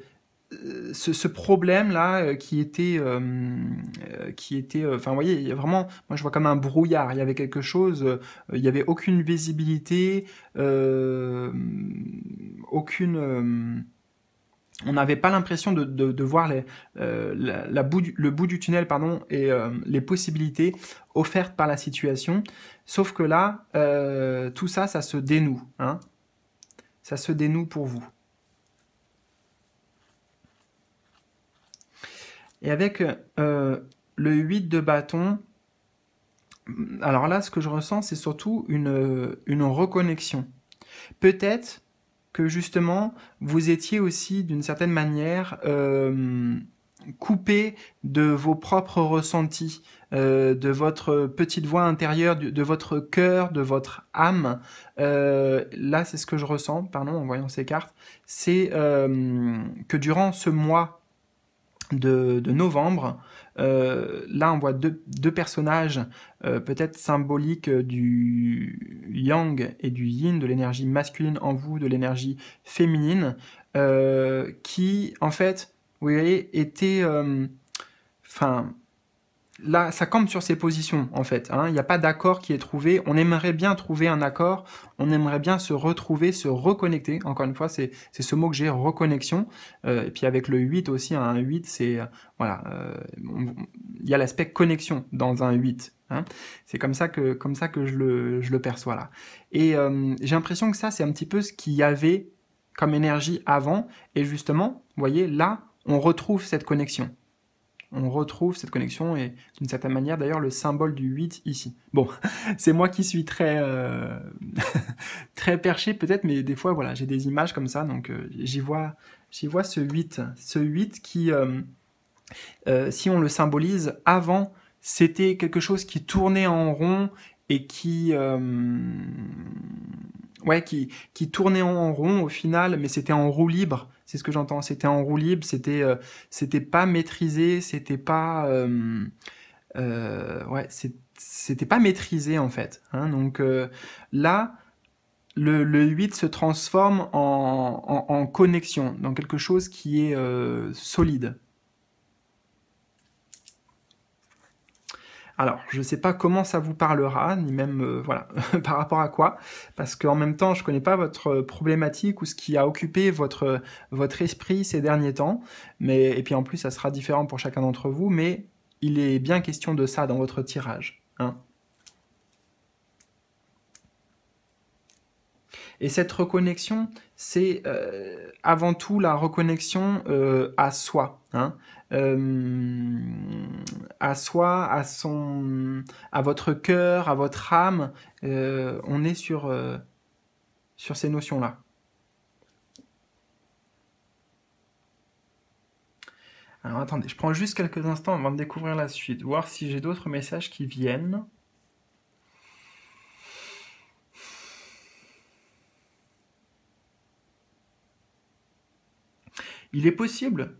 problème-là qui était, enfin, vous voyez, il y a vraiment, moi je vois comme un brouillard, il y avait quelque chose, il n'y avait aucune visibilité, on n'avait pas l'impression de voir le bout du tunnel, pardon, et les possibilités offertes par la situation. Sauf que là, tout ça, ça se dénoue, hein. Ça se dénoue pour vous. Et avec le 8 de bâton, alors là, ce que je ressens, c'est surtout une reconnexion. Peut-être que justement, vous étiez aussi d'une certaine manière coupé de vos propres ressentis, de votre petite voix intérieure, de votre cœur, de votre âme. Là, c'est ce que je ressens, pardon, en voyant ces cartes, c'est que durant ce mois de novembre, là on voit deux personnages peut-être symboliques du yang et du yin, de l'énergie masculine en vous, de l'énergie féminine, qui en fait, vous voyez, étaient... là, ça campe sur ses positions, en fait, hein. Il n'y a pas d'accord qui est trouvé. On aimerait bien trouver un accord. On aimerait bien se retrouver, se reconnecter. Encore une fois, c'est ce mot que j'ai, reconnexion. Et puis avec le 8 aussi, un 8, c'est... voilà, il y a l'aspect connexion dans un 8. Hein. C'est comme ça que je le perçois, là. Et j'ai l'impression que ça, c'est un petit peu ce qu'il y avait comme énergie avant. Et justement, vous voyez, là, on retrouve cette connexion. On retrouve cette connexion et d'une certaine manière d'ailleurs le symbole du 8 ici. Bon, c'est moi qui suis très très perché peut-être, mais des fois voilà, j'ai des images comme ça, donc j'y vois ce 8 qui, si on le symbolise, avant c'était quelque chose qui tournait en rond et qui tournait en rond au final, mais c'était en roue libre. C'est ce que j'entends. C'était en roue libre. C'était pas maîtrisé. C'était pas c'était pas maîtrisé en fait. Hein. Donc là, le 8 se transforme en connexion, dans quelque chose qui est solide. Alors, je ne sais pas comment ça vous parlera, ni même voilà, par rapport à quoi, parce qu'en même temps, je ne connais pas votre problématique ou ce qui a occupé votre esprit ces derniers temps, et puis en plus, ça sera différent pour chacun d'entre vous, mais il est bien question de ça dans votre tirage. Hein. Et cette reconnexion, c'est avant tout la reconnexion à soi, hein, à soi, à votre cœur, à votre âme. On est sur ces notions-là. Alors attendez, je prends juste quelques instants avant de découvrir la suite, voir si j'ai d'autres messages qui viennent. Il est possible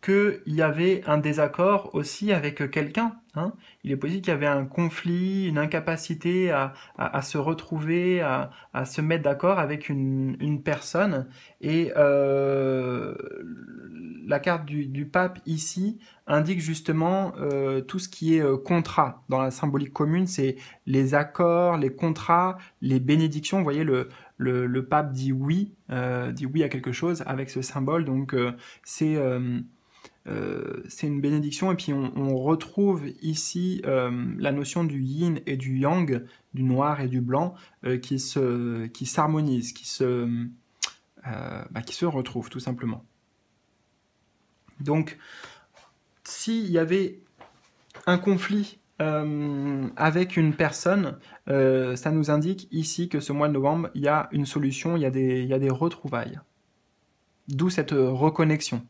qu'il y avait un désaccord aussi avec quelqu'un. Hein. Il est possible qu'il y avait un conflit, une incapacité à se retrouver, à se mettre d'accord avec une personne. Et la carte du pape ici indique justement tout ce qui est contrat. Dans la symbolique commune, c'est les accords, les contrats, les bénédictions. Vous voyez, le pape dit oui à quelque chose avec ce symbole. Donc c'est une bénédiction, et puis on retrouve ici la notion du yin et du yang, du noir et du blanc, qui s'harmonisent, qui se retrouvent tout simplement. Donc, s'il y avait un conflit avec une personne, ça nous indique ici que ce mois de novembre, il y a une solution, il y a des retrouvailles. D'où cette reconnexion.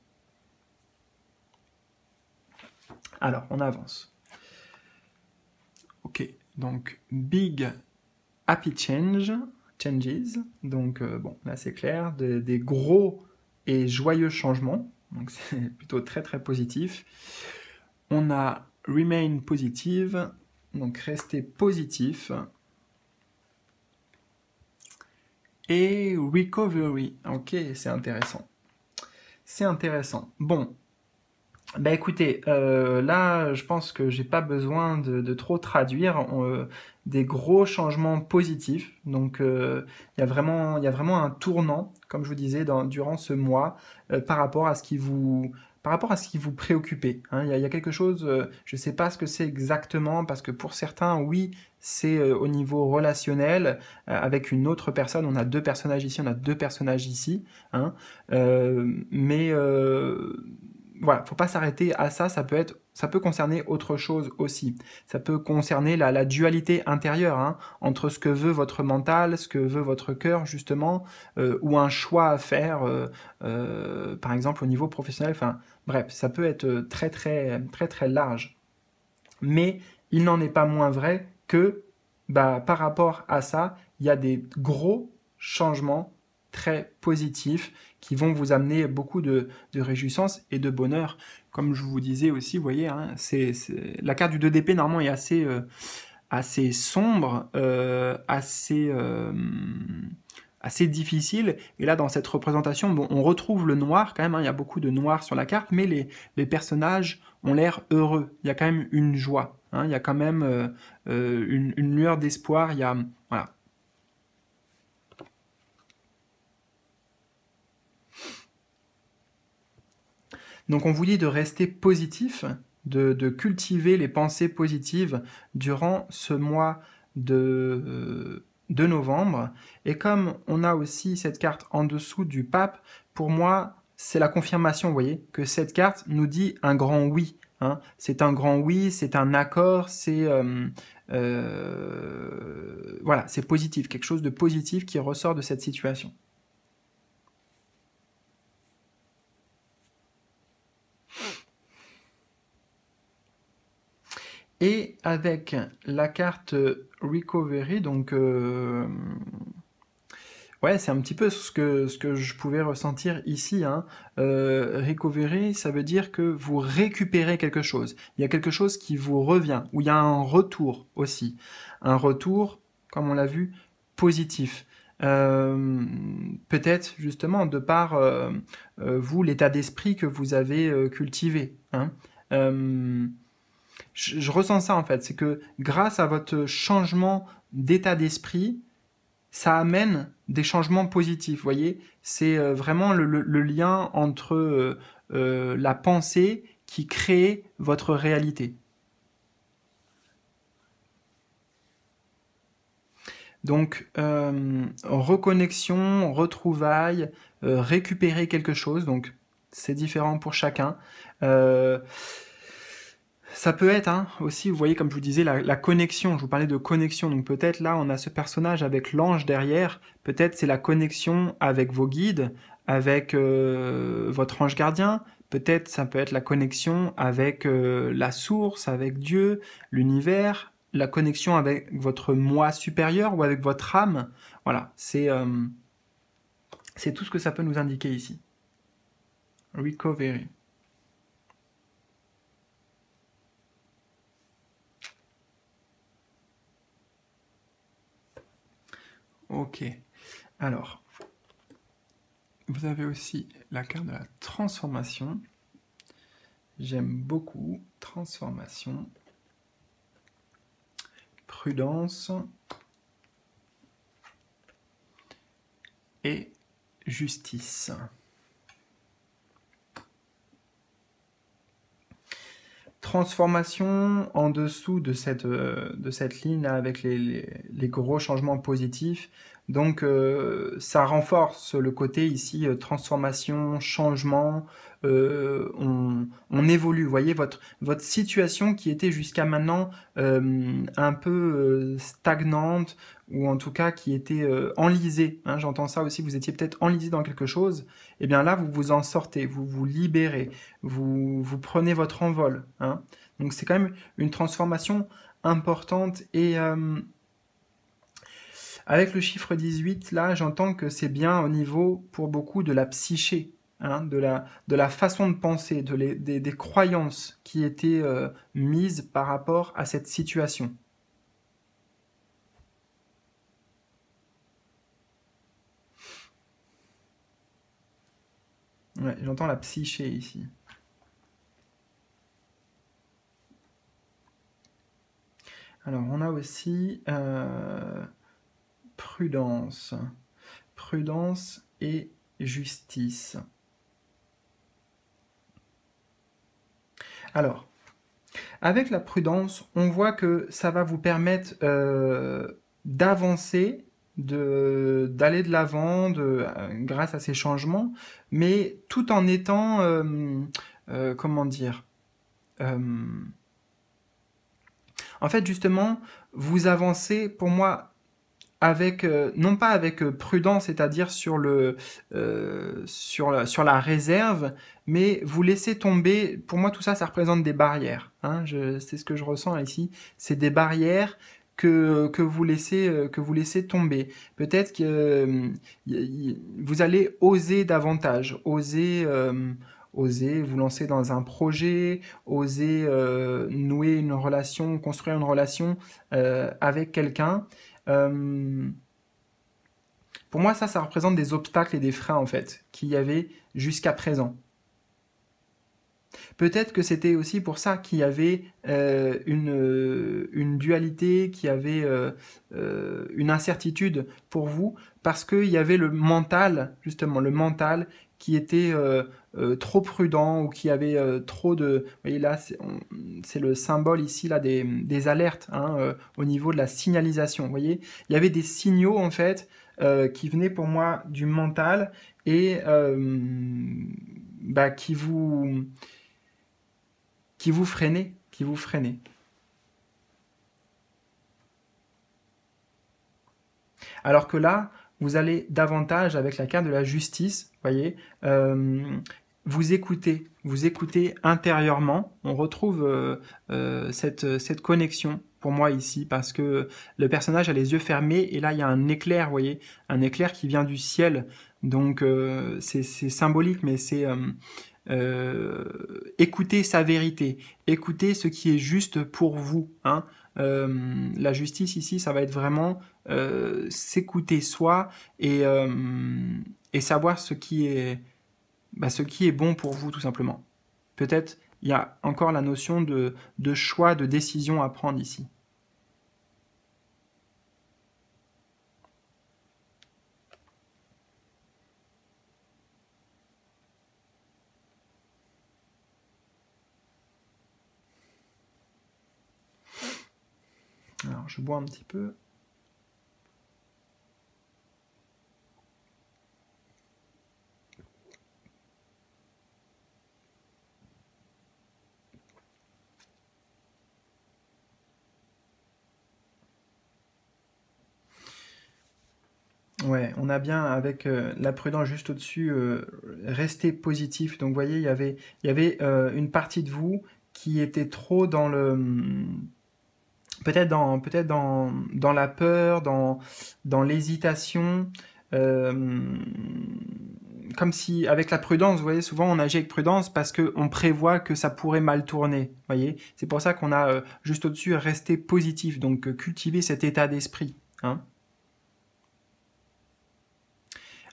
Alors, on avance. Ok, donc big happy changes. Donc, bon, là c'est clair, des gros et joyeux changements. Donc, c'est plutôt très très positif. On a remain positive, donc rester positif. Et recovery. Ok, c'est intéressant. C'est intéressant. Bon. Bah écoutez, là, je pense que j'ai pas besoin de trop traduire des gros changements positifs. Donc, il y a vraiment un tournant, comme je vous disais, durant ce mois, par rapport à ce qui vous préoccupez. Hein. Il y a quelque chose, je sais pas ce que c'est exactement, parce que pour certains, oui, c'est au niveau relationnel, avec une autre personne. On a deux personnages ici, on a deux personnages ici. Hein. Mais voilà, faut pas s'arrêter à ça, ça peut concerner autre chose aussi. Ça peut concerner la dualité intérieure, hein, entre ce que veut votre mental, ce que veut votre cœur, justement, ou un choix à faire, par exemple au niveau professionnel. Enfin, bref, ça peut être très très très très large. Mais il n'en est pas moins vrai que, par rapport à ça, il y a des gros changements très positifs qui vont vous amener beaucoup de réjouissance et de bonheur. Comme je vous disais aussi, vous voyez, hein, la carte du 2DP normalement est assez sombre, assez difficile. Et là, dans cette représentation, bon, on retrouve le noir quand même, hein, il y a beaucoup de noir sur la carte, mais les personnages ont l'air heureux. Il y a quand même une joie, hein, il y a quand même une lueur d'espoir. Voilà. Donc on vous dit de rester positif, de cultiver les pensées positives durant ce mois de novembre. Et comme on a aussi cette carte en dessous du pape, pour moi, c'est la confirmation, vous voyez, que cette carte nous dit un grand oui. Hein. C'est un grand oui, c'est un accord, voilà, c'est positif, quelque chose de positif qui ressort de cette situation. Et avec la carte Recovery, donc ouais, c'est un petit peu ce que je pouvais ressentir ici. Hein. Recovery, ça veut dire que vous récupérez quelque chose. Il y a quelque chose qui vous revient, ou il y a un retour aussi. Un retour, comme on l'a vu, positif. peut-être justement de par vous, l'état d'esprit que vous avez cultivé. Hein. Je ressens ça en fait, c'est que grâce à votre changement d'état d'esprit, ça amène des changements positifs. Vous voyez, c'est vraiment le lien entre la pensée qui crée votre réalité. Donc, reconnexion, retrouvailles, récupérer quelque chose, donc c'est différent pour chacun. Ça peut être aussi, vous voyez, comme je vous disais, la connexion. Je vous parlais de connexion. Donc peut-être là, on a ce personnage avec l'ange derrière. Peut-être c'est la connexion avec vos guides, avec votre ange gardien. Peut-être ça peut être la connexion avec la source, avec Dieu, l'univers, la connexion avec votre moi supérieur ou avec votre âme. Voilà, c'est tout ce que ça peut nous indiquer ici. Recovery. Ok. Alors, vous avez aussi la carte de la transformation. J'aime beaucoup. Transformation. Prudence. Et justice. Transformation en dessous de cette ligne là avec les gros changements positifs. Donc ça renforce le côté ici transformation, changement, on évolue. Vous voyez votre situation qui était jusqu'à maintenant un peu stagnante ou en tout cas qui était enlisée. Hein, j'entends ça aussi, vous étiez peut-être enlisé dans quelque chose. Et bien là, vous vous en sortez, vous vous libérez, vous prenez votre envol. Hein. Donc c'est quand même une transformation importante et avec le chiffre 18, là, j'entends que c'est bien au niveau, pour beaucoup, de la psyché, hein, de la façon de penser, des croyances qui étaient mises par rapport à cette situation. Ouais, j'entends la psyché ici. Alors, on a aussi prudence. Prudence et justice. Alors, avec la prudence, on voit que ça va vous permettre d'avancer, d'aller de l'avant grâce à ces changements, mais tout en étant, comment dire, en fait, justement, vous avancez, pour moi, avec non pas avec prudence, c'est-à-dire sur sur la réserve, mais vous laissez tomber. Pour moi, tout ça, ça représente des barrières. Hein, c'est ce que je ressens ici. C'est des barrières que vous laissez tomber. Peut-être que vous allez oser davantage, oser vous lancer dans un projet, oser nouer une relation, construire une relation avec quelqu'un. Pour moi, ça représente des obstacles et des freins, en fait, qu'il y avait jusqu'à présent. Peut-être que c'était aussi pour ça qu'il y avait une dualité, qu'il y avait une incertitude pour vous, parce qu'il y avait le mental, justement, le mental qui était trop prudent ou qui avait trop de... Vous voyez là, c'est le symbole ici là, des alertes hein, au niveau de la signalisation. Vous voyez, il y avait des signaux en fait qui venaient pour moi du mental et bah, qui vous freinaient, qui vous freinaient. Alors que là, vous allez davantage avec la carte de la justice, voyez, vous écoutez intérieurement. On retrouve cette connexion pour moi ici parce que le personnage a les yeux fermés et là il y a un éclair, vous voyez, un éclair qui vient du ciel. Donc c'est symbolique, mais c'est écoutez sa vérité, écoutez ce qui est juste pour vous. Hein. La justice ici, ça va être vraiment s'écouter soi et savoir ce qui est bon pour vous, tout simplement. Peut-être il y a encore la notion de choix, de décision à prendre ici. Alors, je bois un petit peu. Ouais, on a bien avec la prudence juste au-dessus, rester positif. Donc, vous voyez, il y avait une partie de vous qui était trop dans peut-être dans la peur, dans l'hésitation, euh, comme si avec la prudence, vous voyez, souvent on agit avec prudence parce qu'on prévoit que ça pourrait mal tourner, vous voyez. C'est pour ça qu'on a juste au-dessus rester positif, donc cultiver cet état d'esprit, hein.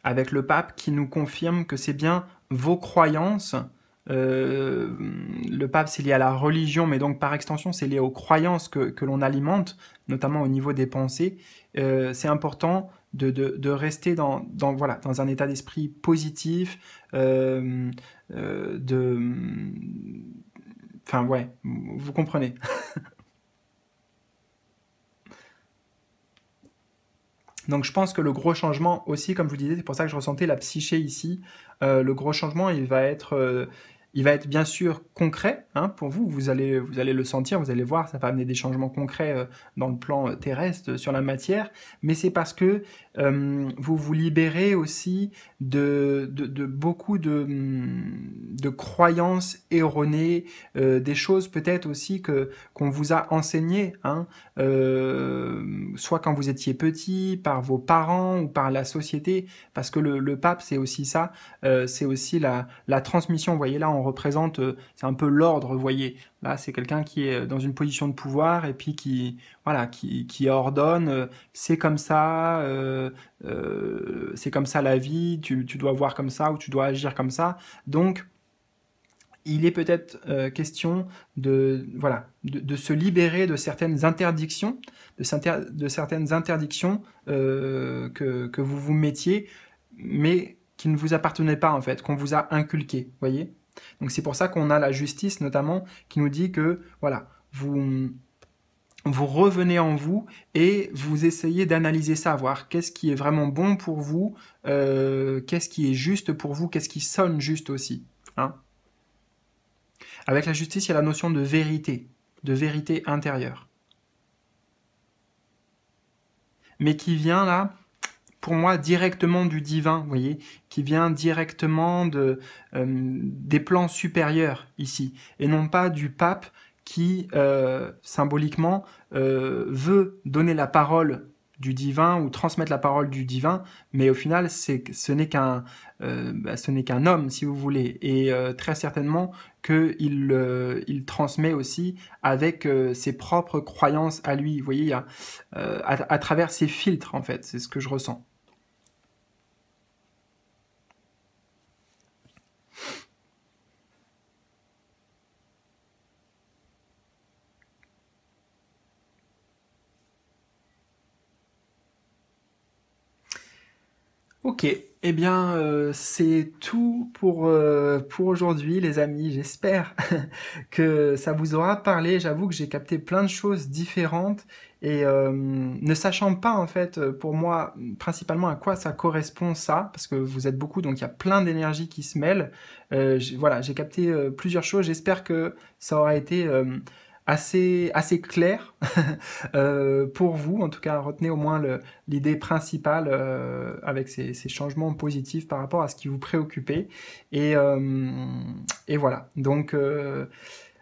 Avec le pape qui nous confirme que c'est bien vos croyances. Le pape, c'est lié à la religion, mais donc par extension, c'est lié aux croyances que l'on alimente, notamment au niveau des pensées. C'est important de rester voilà, dans un état d'esprit positif, enfin, ouais, vous comprenez. Donc je pense que le gros changement aussi, comme je vous disais, c'est pour ça que je ressentais la psyché ici, le gros changement, il va être bien sûr concret, hein, pour vous, vous allez le sentir, vous allez voir, ça va amener des changements concrets dans le plan terrestre, sur la matière, mais c'est parce que vous vous libérez aussi de beaucoup de croyances erronées, des choses peut-être aussi qu'on vous a enseignées, hein, soit quand vous étiez petit, par vos parents ou par la société, parce que le pape, c'est aussi ça, c'est aussi la transmission. Vous voyez, là, on représente, c'est un peu l'ordre, vous voyez. Là, c'est quelqu'un qui est dans une position de pouvoir et puis voilà, qui ordonne, c'est comme ça la vie, tu dois voir comme ça ou tu dois agir comme ça. Donc, il est peut-être question voilà, de se libérer de certaines interdictions, de certaines interdictions que vous vous mettiez, mais qui ne vous appartenaient pas en fait, qu'on vous a inculquées, voyez. Donc c'est pour ça qu'on a la justice notamment qui nous dit que voilà, vous revenez en vous et vous essayez d'analyser ça, voir qu'est-ce qui est vraiment bon pour vous, qu'est-ce qui est juste pour vous, qu'est-ce qui sonne juste aussi, hein. Avec la justice, il y a la notion de vérité intérieure. Mais qui vient là, pour moi, directement du divin, vous voyez, qui vient directement des plans supérieurs ici, et non pas du pape qui, symboliquement, veut donner la parole du divin ou transmettre la parole du divin, mais au final, ce n'est qu'un homme, si vous voulez, et très certainement qu'il transmet aussi avec ses propres croyances à lui. Vous voyez, il y a, à travers ses filtres, en fait, c'est ce que je ressens. Ok, eh bien c'est tout pour aujourd'hui les amis, j'espère que ça vous aura parlé. J'avoue que j'ai capté plein de choses différentes et ne sachant pas en fait pour moi principalement à quoi ça correspond ça, parce que vous êtes beaucoup donc il y a plein d'énergie qui se mêlent. Voilà, j'ai capté plusieurs choses, j'espère que ça aura été assez clair pour vous. En tout cas, retenez au moins l'idée principale avec ces changements positifs par rapport à ce qui vous préoccupait. Et, et voilà. Donc,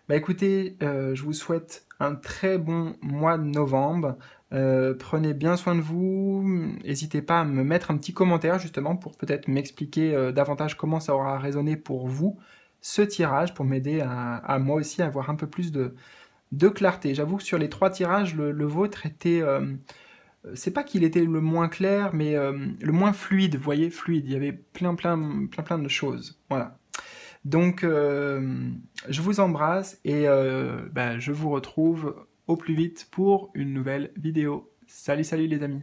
bah écoutez, je vous souhaite un très bon mois de novembre. Prenez bien soin de vous. N'hésitez pas à me mettre un petit commentaire justement pour peut-être m'expliquer davantage comment ça aura résonné pour vous ce tirage, pour m'aider à moi aussi à avoir un peu plus de clarté. J'avoue que sur les 3 tirages, le vôtre était... c'est pas qu'il était le moins clair, mais le moins fluide, vous voyez, fluide. Il y avait plein de choses. Voilà. Donc, je vous embrasse et je vous retrouve au plus vite pour une nouvelle vidéo. Salut, salut les amis!